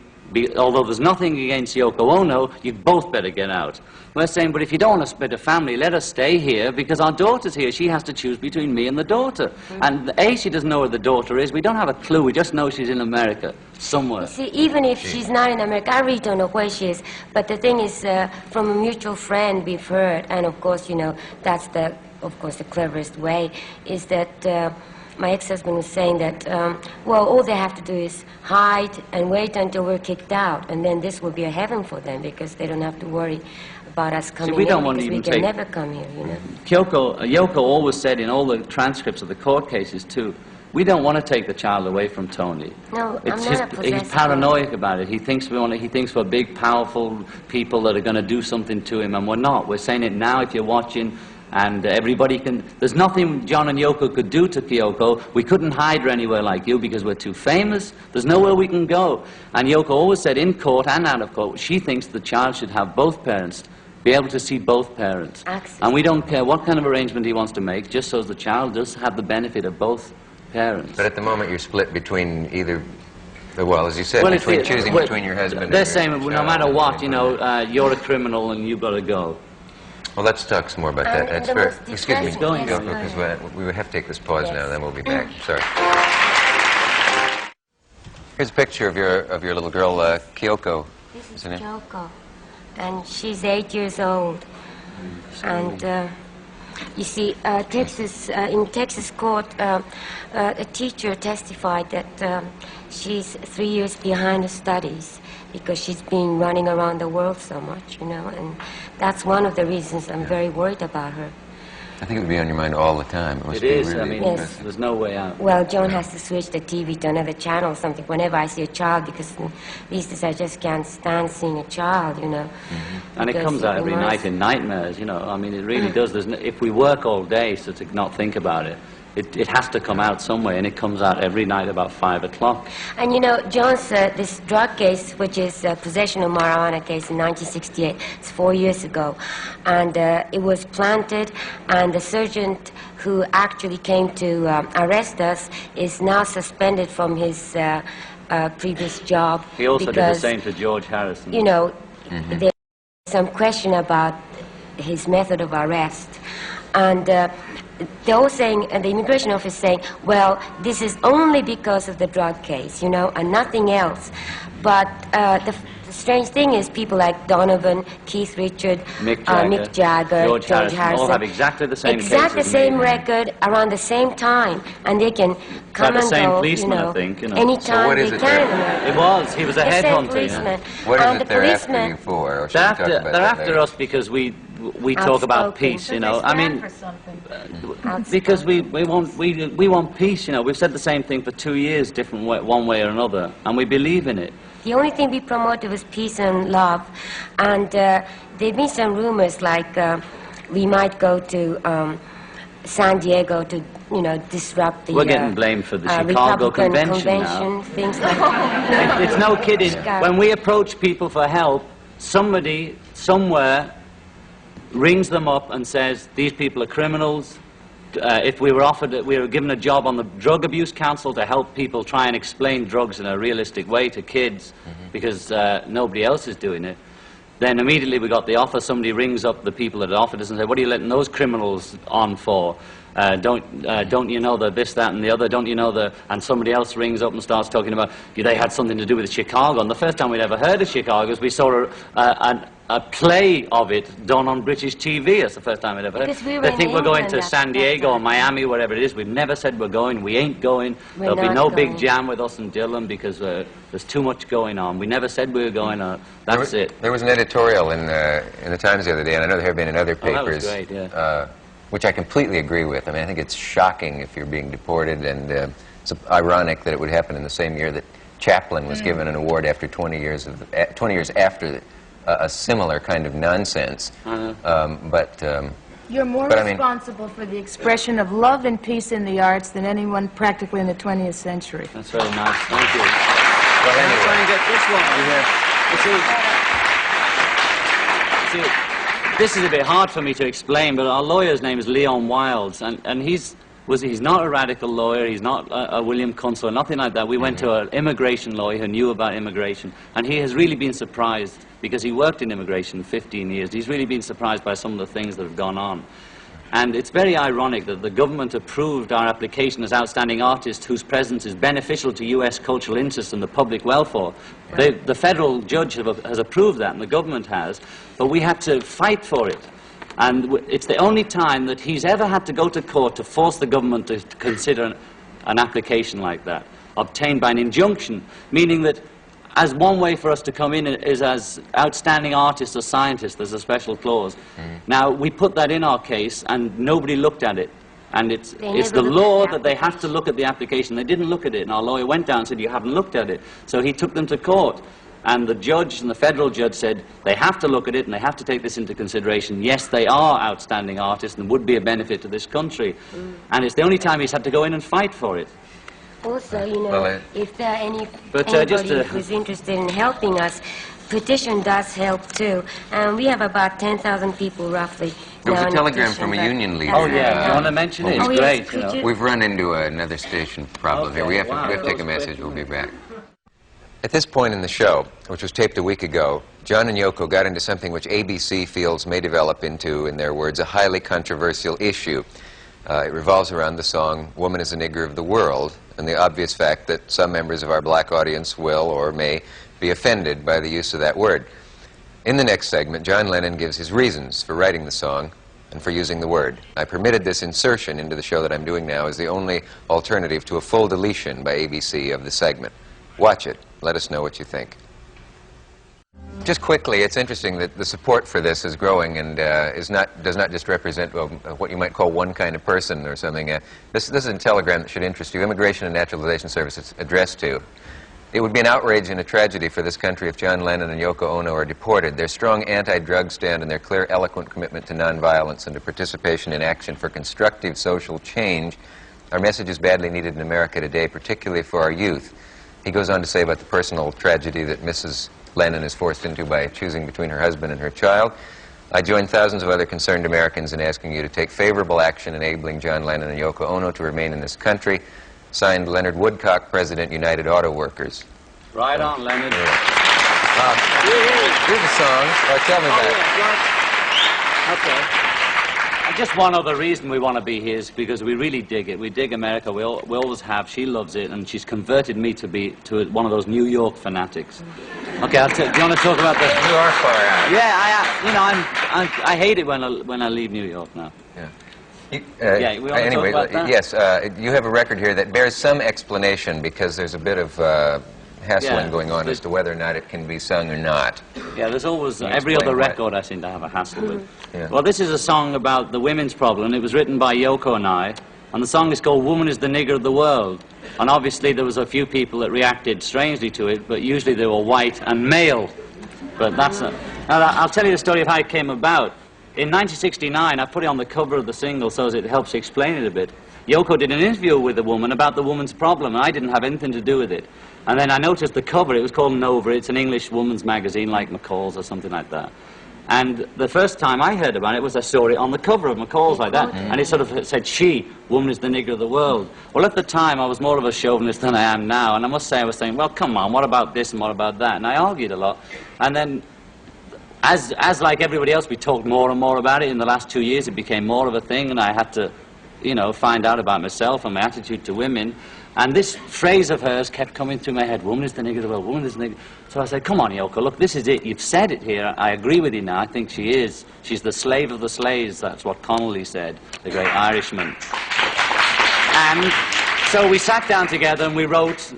although there's nothing against Yoko Ono, you both better get out. We're saying, but if you don't want to split a family, let us stay here, because our daughter's here. She has to choose between me and the daughter. And A, she doesn't know where the daughter is. We don't have a clue. We just know she's in America, somewhere. See, even if she's not in America, I really don't know where she is. But the thing is, from a mutual friend we've heard, and of course, you know, that's the cleverest way, is that my ex-husband was saying that, well, all they have to do is hide and wait until we're kicked out, and then this will be a heaven for them, because they don't have to worry about us coming we don't in, want to because even we can never come here, you know. Yoko always said in all the transcripts of the court cases, too, we don't want to take the child away from Tony. No, I'm not a possessive. He's paranoid about it. He thinks we're big, powerful people that are going to do something to him, and we're not. We're saying it now if you're watching. And everybody can... There's nothing John and Yoko could do to Kyoko. We couldn't hide her anywhere like you because we're too famous. There's nowhere we can go. And Yoko always said, in court and out of court, she thinks the child should have both parents, be able to see both parents. Access. And we don't care what kind of arrangement he wants to make, just so the child does have the benefit of both parents. But at the moment, you're split between either... Well, as you said, choosing between your husband and your They're saying, child. no matter what, you know, you're a criminal and you've got to go. Well, let's talk some more about that. That's very... Excuse me, Going Yoko, because we have to take this pause now, then we'll be back. Sorry. Here's a picture of your little girl, Kyoko. This is Kyoko, and she's 8 years old. And you see, in Texas court, a teacher testified that she's 3 years behind her studies because she's been running around the world so much, you know, and that's one of the reasons I'm very worried about her. I think it would be on your mind all the time. It must It is. be really I mean, Yes. there's no way out. Well, John has to switch the TV to another channel or something whenever I see a child, because these days I just can't stand seeing a child, you know. And it Because comes out every reminds- night in nightmares, you know. I mean, it really does. If we work all day so to not think about it, it has to come out some way, and it comes out every night about 5 o'clock. And you know, John's this drug case, which is possession of marijuana case in 1968, it's 4 years ago, and it was planted, and the surgeon who actually came to arrest us is now suspended from his previous job. He also did the because, same to George Harrison. You know, there's some question about his method of arrest, and they're all saying, and the immigration office saying, well, this is only because of the drug case, you know, and nothing else. But the strange thing is people like Donovan, Keith Richard, Mick Jagger, George Harrison all have exactly the same exactly the case as same me. record around the same time, and they can come the and same go, policeman, you know, I think, you know. anytime So what they is it can. there? It was. He was a The same headhunter. policeman. What is And it the they're after policeman- you for? Or should They're we talk after, about they're that after later? us because we talk about Outspoken. peace, you know. I mean, because we want peace, you know. We've said the same thing for 2 years, different way, one way or another, and we believe in it. The only thing we promoted was peace and love, and there have been some rumors like we might go to San Diego to, you know, disrupt the We're getting blamed for the Chicago Republican convention now. things like that. It's no kidding. Chicago. When we approach people for help, somebody somewhere rings them up and says, these people are criminals. If we were given a job on the Drug Abuse Council to help people try and explain drugs in a realistic way to kids, because nobody else is doing it, then immediately we got the offer. Somebody rings up the people that offered us and say, what are you letting those criminals on for? Don't you know the this, that, and the other? Don't you know the... And somebody else rings up and starts talking about they had something to do with Chicago. And the first time we'd ever heard of Chicago is we saw a play of it done on British TV. That's the first time we'd ever heard. Because we were They in think we're going England to at San that Diego or time. Miami, wherever it is. We've never said we're going. We ain't going. We're There'll be not no big going. jam with us and Dylan because there's too much going on. We never said we were going. That's it. There was an editorial in the Times the other day, and I know there have been in other Oh, that was papers, great, yeah. which I completely agree with. I mean, I think it's shocking if you're being deported, and it's ironic that it would happen in the same year that Chaplin was given an award after 20 years after a similar kind of nonsense. You're more But I mean- responsible for the expression of love and peace in the arts than anyone practically in the 20th century. That's very nice. Thank you. Well, Let's try anyway. and get this one. You see, this is a bit hard for me to explain, but our lawyer's name is Leon Wilds, and he's not a radical lawyer, he's not a William Kunstler, nothing like that. We went to an immigration lawyer who knew about immigration, and he has really been surprised, because he worked in immigration 15 years, he's really been surprised by some of the things that have gone on. And it's very ironic that the government approved our application as outstanding artists whose presence is beneficial to U.S. cultural interests and the public welfare. The federal judge has approved that, and the government has, but we had to fight for it. And it's the only time that he's ever had to go to court to force the government to consider an application like that, obtained by an injunction, meaning that as one way for us to come in is as outstanding artists or scientists. There's a special clause. Now, we put that in our case, and nobody looked at it. And it's the never looked law at the that they have to look at the application. They didn't look at it, and our lawyer went down and said, you haven't looked at it. So he took them to court. And the judge and the federal judge said, they have to look at it, and they have to take this into consideration. Yes, they are outstanding artists and would be a benefit to this country. And it's the only time he's had to go in and fight for it. Also, you know, Well, if there are But, anybody just to- who's interested in helping us, petition does help too. And we have about 10,000 people roughly. There was now a in telegram petition, from a but union leader. Oh, yeah. You want to mention it? Oh, It's yes, great. could You know. you? We've run into another station problem here. Okay, We have wow, to that take a was message. quick. We'll be back. At this point in the show, which was taped a week ago, John and Yoko got into something which ABC feels may develop into, in their words, a highly controversial issue. It revolves around the song "Woman is a Nigger of the World," and the obvious fact that some members of our black audience will or may be offended by the use of that word. In the next segment, John Lennon gives his reasons for writing the song and for using the word. I permitted this insertion into the show that I'm doing now as the only alternative to a full deletion by ABC of the segment. Watch it. Let us know what you think. Just quickly, it's interesting that the support for this is growing and does not just represent what you might call one kind of person or something. This is a telegram that should interest you. Immigration and Naturalization Service it's addressed to. It would be an outrage and a tragedy for this country if John Lennon and Yoko Ono are deported. Their strong anti-drug stand and their clear, eloquent commitment to nonviolence and to participation in action for constructive social change are messages badly needed in America today, particularly for our youth. He goes on to say about the personal tragedy that Mrs. Lennon is forced into by choosing between her husband and her child. I join thousands of other concerned Americans in asking you to take favorable action enabling John Lennon and Yoko Ono to remain in this country. Signed, Leonard Woodcock, President, United Auto Workers. Right on, Leonard. Yeah. Here's the song. Tell me about it. Okay. And just one other reason we want to be here is because we really dig it. We dig America. We always have. She loves it, and she's converted me to one of those New York fanatics. Okay, do you want to talk about this? You are far out. Yeah, I hate it when I leave New York now. Yeah. Anyway, yes, you have a record here that bears some explanation because there's a bit of hassling going on as to whether or not it can be sung or not. Yeah, there's always, every other record I seem to have a hassle with. Yeah. Well, this is a song about the women's problem. It was written by Yoko and I, and the song is called Woman is the Nigger of the World. And obviously there was a few people that reacted strangely to it, but usually they were white and male. But that's now, I'll tell you the story of how it came about. In 1969, I put it on the cover of the single so as it helps explain it a bit. Yoko did an interview with a woman about the woman's problem, and I didn't have anything to do with it. And then I noticed the cover, it was called Nova. It's an English woman's magazine like McCall's or something like that. And the first time I heard about it was I saw it on the cover of McCall's like that, and it sort of said, she, woman is the nigger of the world. Well, at the time, I was more of a chauvinist than I am now, and I must say I was saying, well, come on, what about this and what about that? And I argued a lot. And then as like everybody else, we talked more and more about it. In the last 2 years, it became more of a thing, and I had to, find out about myself and my attitude to women. And this phrase of hers kept coming through my head, woman is the nigger of the world, woman is the nigger. So I said, come on, Yoko, look, this is it. You've said it here. I agree with you now. I think she is. She's the slave of the slaves. That's what Connolly said, the great Irishman. And so we sat down together and we wrote,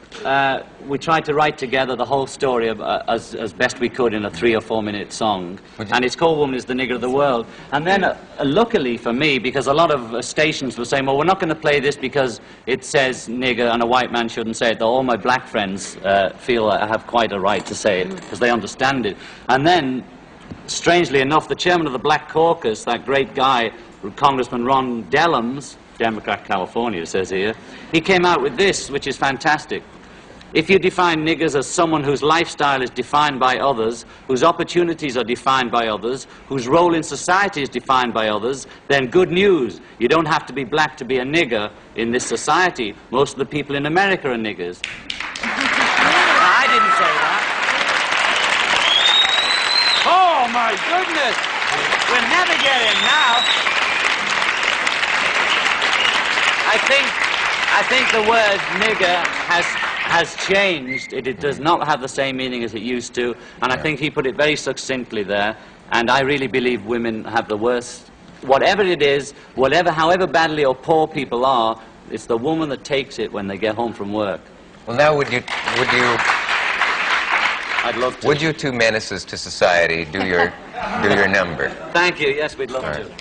we tried to write together the whole story of, as best we could in a 3 or 4 minute song. And it's called Woman is the Nigger of the World. And then, luckily for me, because a lot of stations were saying, well, we're not going to play this because it says nigger and a white man shouldn't say it, though all my black friends feel I have quite a right to say it because they understand it. And then, strangely enough, the chairman of the Black Caucus, that great guy, Congressman Ron Dellums, Democrat, California, says here, he came out with this, which is fantastic. If you define niggers as someone whose lifestyle is defined by others, whose opportunities are defined by others, whose role in society is defined by others, then good news. You don't have to be black to be a nigger in this society. Most of the people in America are niggers. I didn't say that. Oh, my goodness. We'll never get in now. I think the word nigger has changed. It does not have the same meaning as it used to, and I think he put it very succinctly there, and I really believe women have the worst. Whatever it is, however badly or poor people are, it's the woman that takes it when they get home from work. Well, now would you I'd love to. Would you two menaces to society do your number? Thank you. Yes, we'd love to.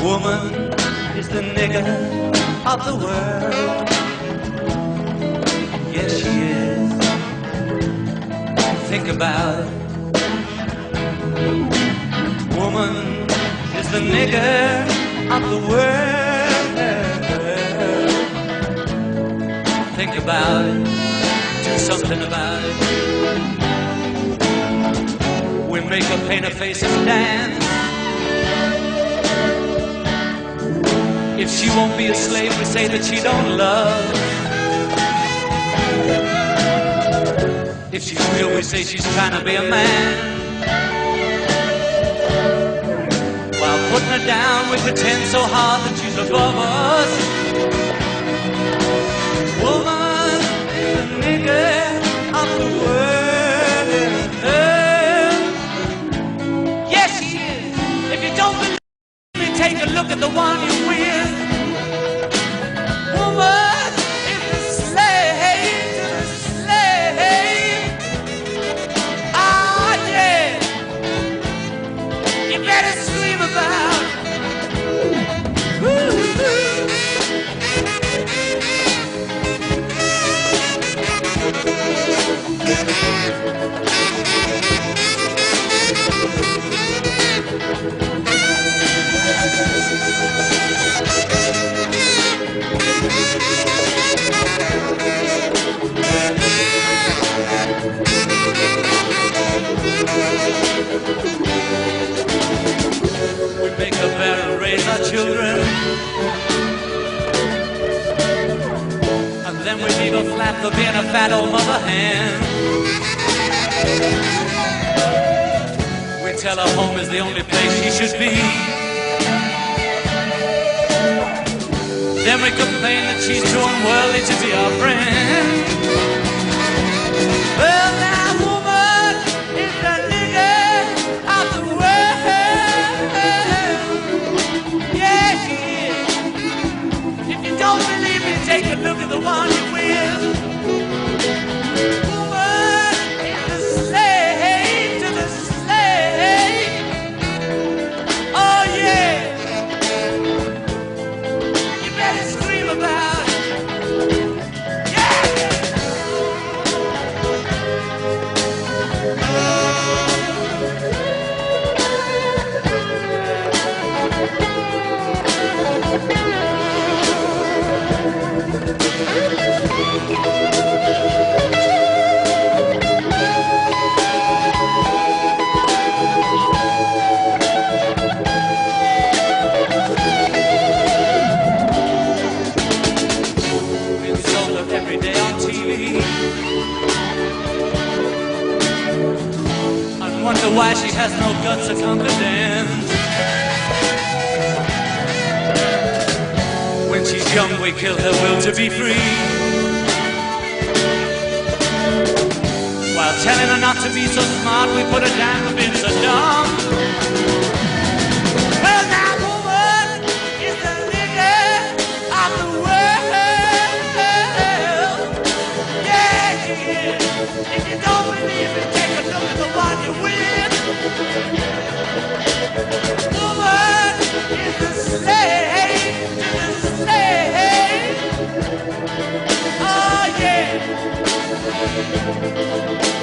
Woman is the nigger of the world. Yes, she is. Think about it. Woman is the nigger of the world. Think about it. Do something about it. We make her paint her face and dance. If she won't be a slave, we say that she don't love. If she's real, we say she's trying to be a man. While putting her down, we pretend so hard that she's above us. Woman is the nigger of the world. Yes, she is. If you don't believe me, take a look at the one you're with. Woman is the slave to the slave. Ah, yeah. You better scream about it. We make a better raise our children, and then we leave her flat for being a fat old mother hen. We tell her home is the only place she should be. Then we complain that she's too unworldly to be our friend. Well, now, woman is the nigger of the world. Yeah, she is. If you don't believe me, take a look at the one you're with. Woman is the slave to the slave. Oh, yeah. You better scream about it. Yeah. We insult her every day on TV and wonder why she has no guts or confidence. When she's young, we kill her will to be free, while telling her not to be so smart, we put her down for being so dumb. Well, now, woman is the nigger of the world. Yeah, she is. If you don't believe it, take a look at the one you're with. Woman is the slave to the slave. Oh, yeah.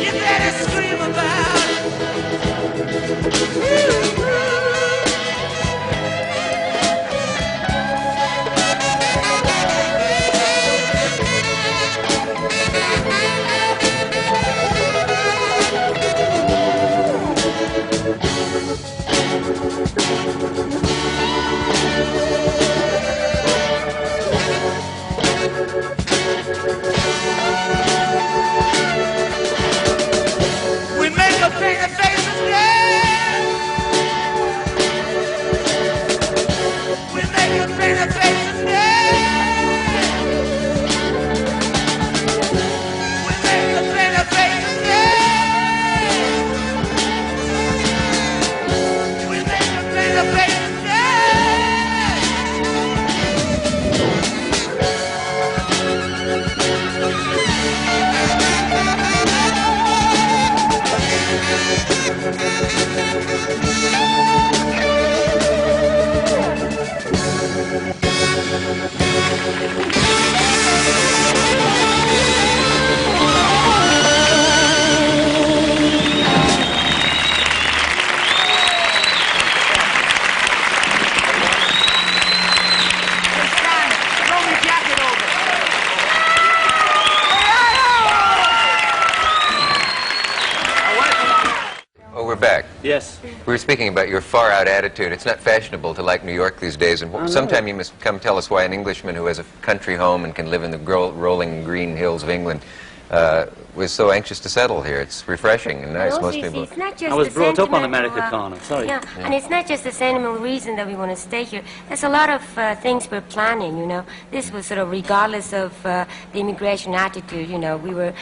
You better scream about it. We make a bigger face again. We make a bigger face again. We make a bigger face again. We make a bigger face again. Yes. We were speaking about your far-out attitude. It's not fashionable to like New York these days, and sometime you must come tell us why an Englishman who has a country home and can live in the rolling green hills of England was so anxious to settle here. It's refreshing and nice. Most people. It's not just I was the brought up on sentimental, Americana. Sorry. Yeah, and it's not just the sentimental reason that we want to stay here. There's a lot of things we're planning, you know. This was sort of regardless of the immigration attitude, you know. We were,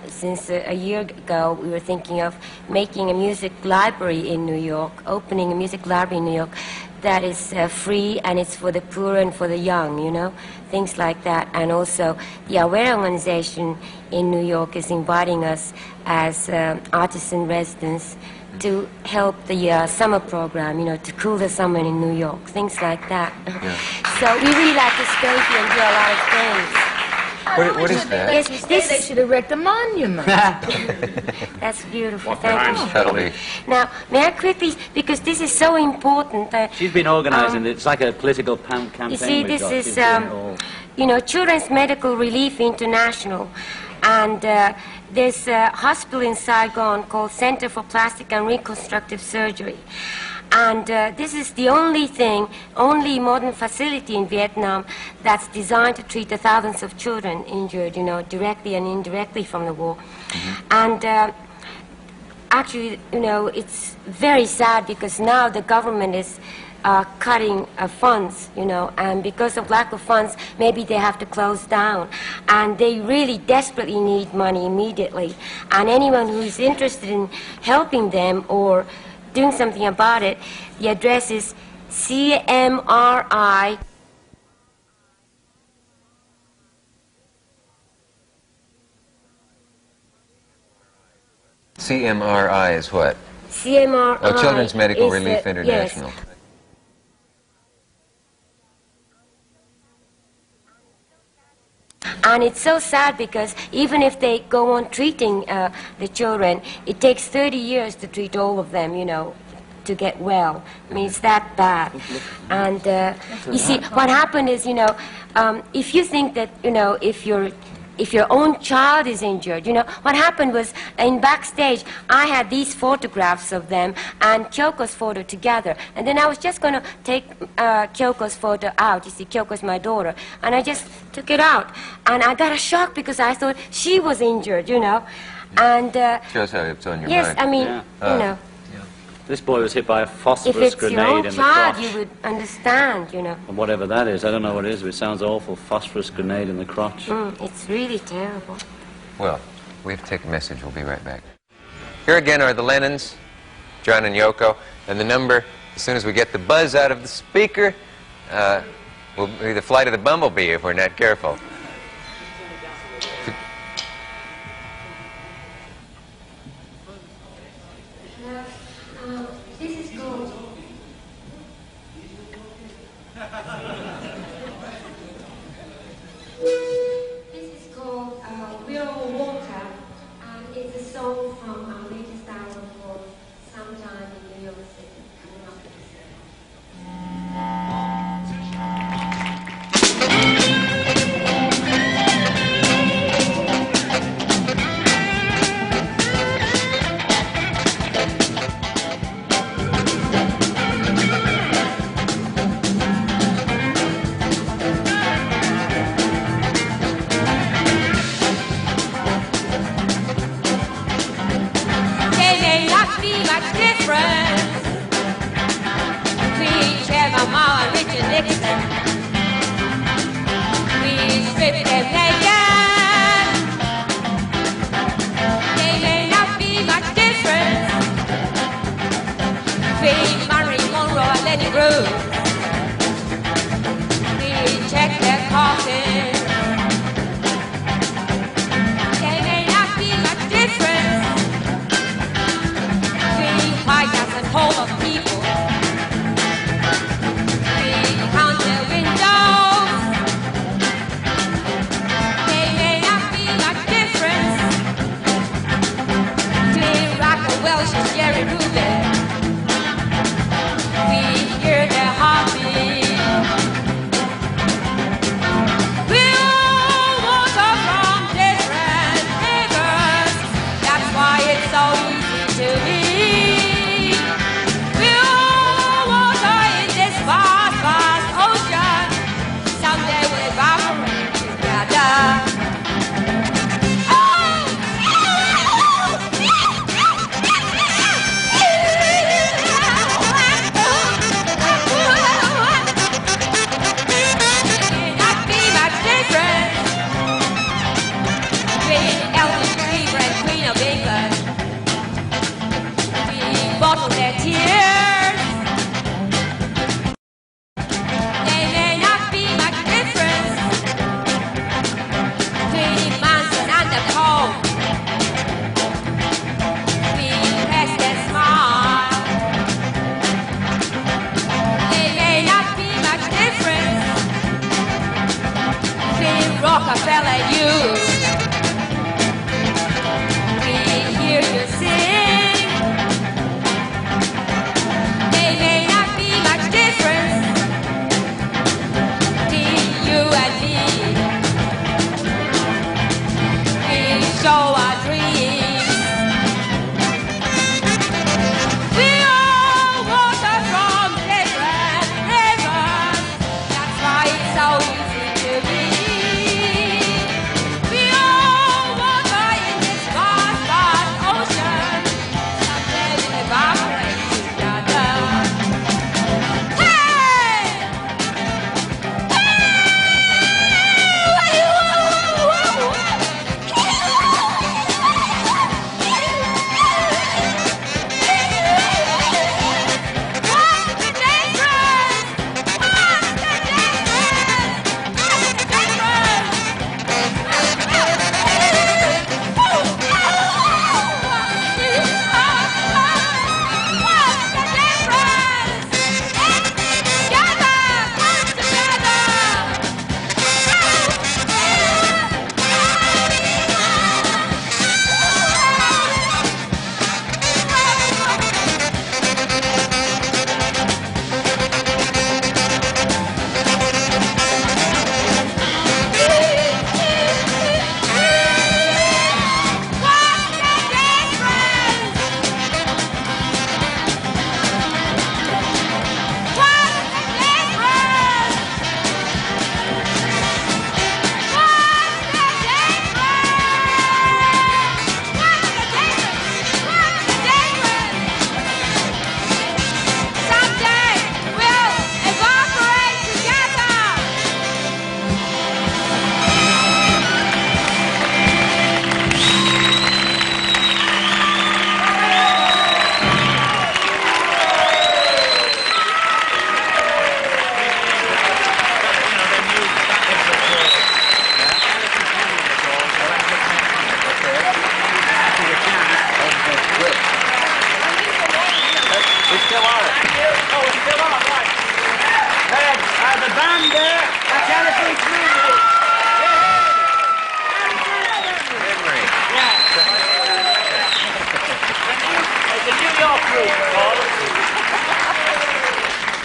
since a year ago, we were thinking of making a music library in New York, opening a music library in New York that is free, and it's for the poor and for the young, you know, things like that. And also, the Aware organization in New York is inviting us as artists in residence to help the summer program, you know, to cool the summer in New York, things like that. Yeah. So we really like to stay here and do a lot of things. What is that? Yes, They should erect a monument. That's beautiful. Thank you. Totally. Now, may I quickly, because this is so important. She's been organising it. It's like a political campaign. You see, we've this got. is, She's doing it all. you know, Children's Medical Relief International. And there's a hospital in Saigon called Center for Plastic and Reconstructive Surgery. And this is the only modern facility in Vietnam that's designed to treat the thousands of children injured, you know, directly and indirectly from the war. And actually, you know, it's very sad because now the government is cutting funds, you know, and because of lack of funds, maybe they have to close down. And they really desperately need money immediately. And anyone who is interested in helping them or doing something about it, the address is CMRI. CMRI is what? CMRI. Oh, Children's Medical is, Relief International. Yes. And it's so sad because even if they go on treating the children, it takes 30 years to treat all of them, you know, to get well. I mean, it's that bad. And you see, what happened is, you know, if you think that, you know, if your own child is injured, you know, what happened was in backstage, I had these photographs of them and Kyoko's photo together. And then I was just going to take Kyoko's photo out. You see, Kyoko's my daughter. And I just took it out. And I got a shock because I thought she was injured, you know. And Shows how it's on your yes, mind. I mean, you know. This boy was hit by a If phosphorus it's your grenade own in the child, crotch. you would understand, you know. And whatever that is, I don't know what it is, but it sounds awful. Phosphorus grenade in the crotch. It's really terrible. Well, we have to take a message. We'll be right back. Here again are the Lennons, John and Yoko, and the number, as soon as we get the buzz out of the speaker, will be the flight of the bumblebee if we're not careful. This is called... This is called We're All Water, and it's a song from our latest album called Sometime in New York City, coming up this year. There may not be much difference between Trevor Moore and Richard Nixon. We stripped them naked. There may not be much difference between Marilyn Monroe and Lenny Bruce. We checked their coffins. There may not be much difference white as a whole of people. We count their windows. There may not be much difference between Rocco Welsh and Jerry Rubin. We hear their heartbeat. We're all water from different rivers. That's why it's so easy to be.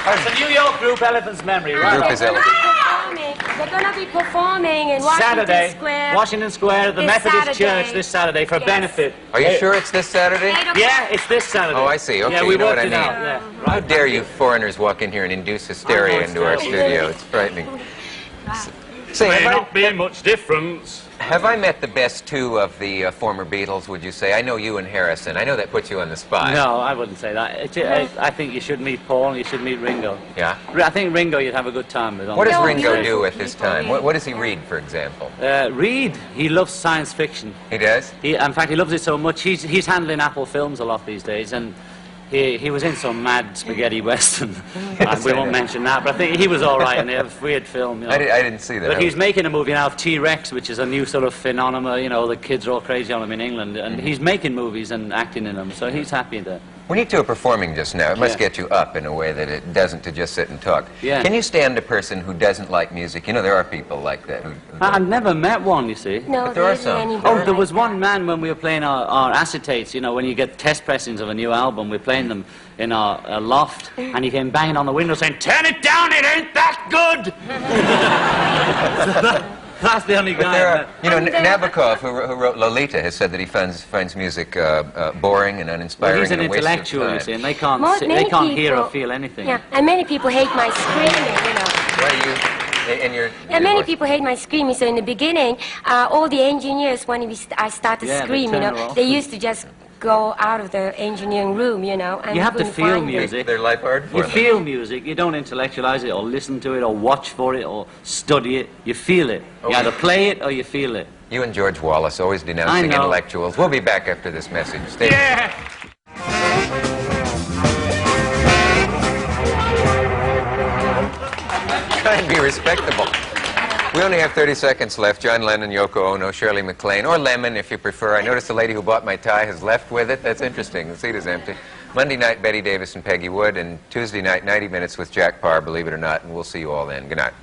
It's a New York group, Elephant's Memory, right? Group is Elephant. They're going to be performing in Washington Saturday, Square. Washington Square, the This Methodist Saturday. Church this Saturday for a Yes. benefit. Are you sure it's this Saturday? Yeah, it's this Saturday. Oh, I see. Okay, yeah, we you know what worked I it mean. out. Yeah. How dare you foreigners walk in here and induce hysteria it's into our terrible. studio? It's frightening. Say, May have not be much difference. I met the best two of the former Beatles, would you say? I know you and Harrison. I know that puts you on the spot. No, I wouldn't say that. I think you should meet Paul and you should meet Ringo. Yeah? I think Ringo you'd have a good time with. What does No, Ringo beautiful do at this people, time? yeah. What does he read, for example? Reed, he loves science fiction. He does? In fact, he loves it so much, he's handling Apple Films a lot these days, and he was in some mad spaghetti western. And we won't mention that, but I think he was all right in a weird film. You know. I didn't see that. But he's making a movie now of T-Rex, which is a new sort of phenomenon. You know, the kids are all crazy on him in England, and he's making movies and acting in them, so he's happy there. When you two are performing just now, it must Yeah. get you up in a way that it doesn't to just sit and talk. Yeah. Can you stand a person who doesn't like music? You know, there are people like that. Who I've never met one, you see. No, But there are isn't some. anybody Oh, there like was that. one man when we were playing our acetates, you know, when you get test pressings of a new album, we're playing them in our loft, and he came banging on the window saying, "Turn it down, it ain't that good!" That's the only But guy. there I are, met. you know, Nabokov, who wrote Lolita, has said that he finds music boring and uninspiring. Well, he's an and a waste of intellectual, you time. see, and they can't, Most- they many can't hear or people- feel anything. Yeah, and many people hate my screaming, you know. Why do you? And your Many voice- people hate my screaming. So in the beginning, all the engineers, when I started Yeah, they scream, you turn know, her off. they used to just go out of the engineering room, you know. And You have to couldn't feel find me. music. Their life hard for You them. feel music. You don't intellectualize it or listen to it or watch for it or study it. You feel it. You either play it or you feel it. You and George Wallace always denouncing I know. intellectuals. We'll be back after this message. Stay Try and be respectable. We only have 30 seconds left. John Lennon, Yoko Ono, Shirley MacLaine, or Lemon if you prefer. I noticed the lady who bought my tie has left with it. That's interesting. The seat is empty. Monday night, Betty Davis and Peggy Wood, and Tuesday night, 90 Minutes with Jack Parr, believe it or not, and we'll see you all then. Good night.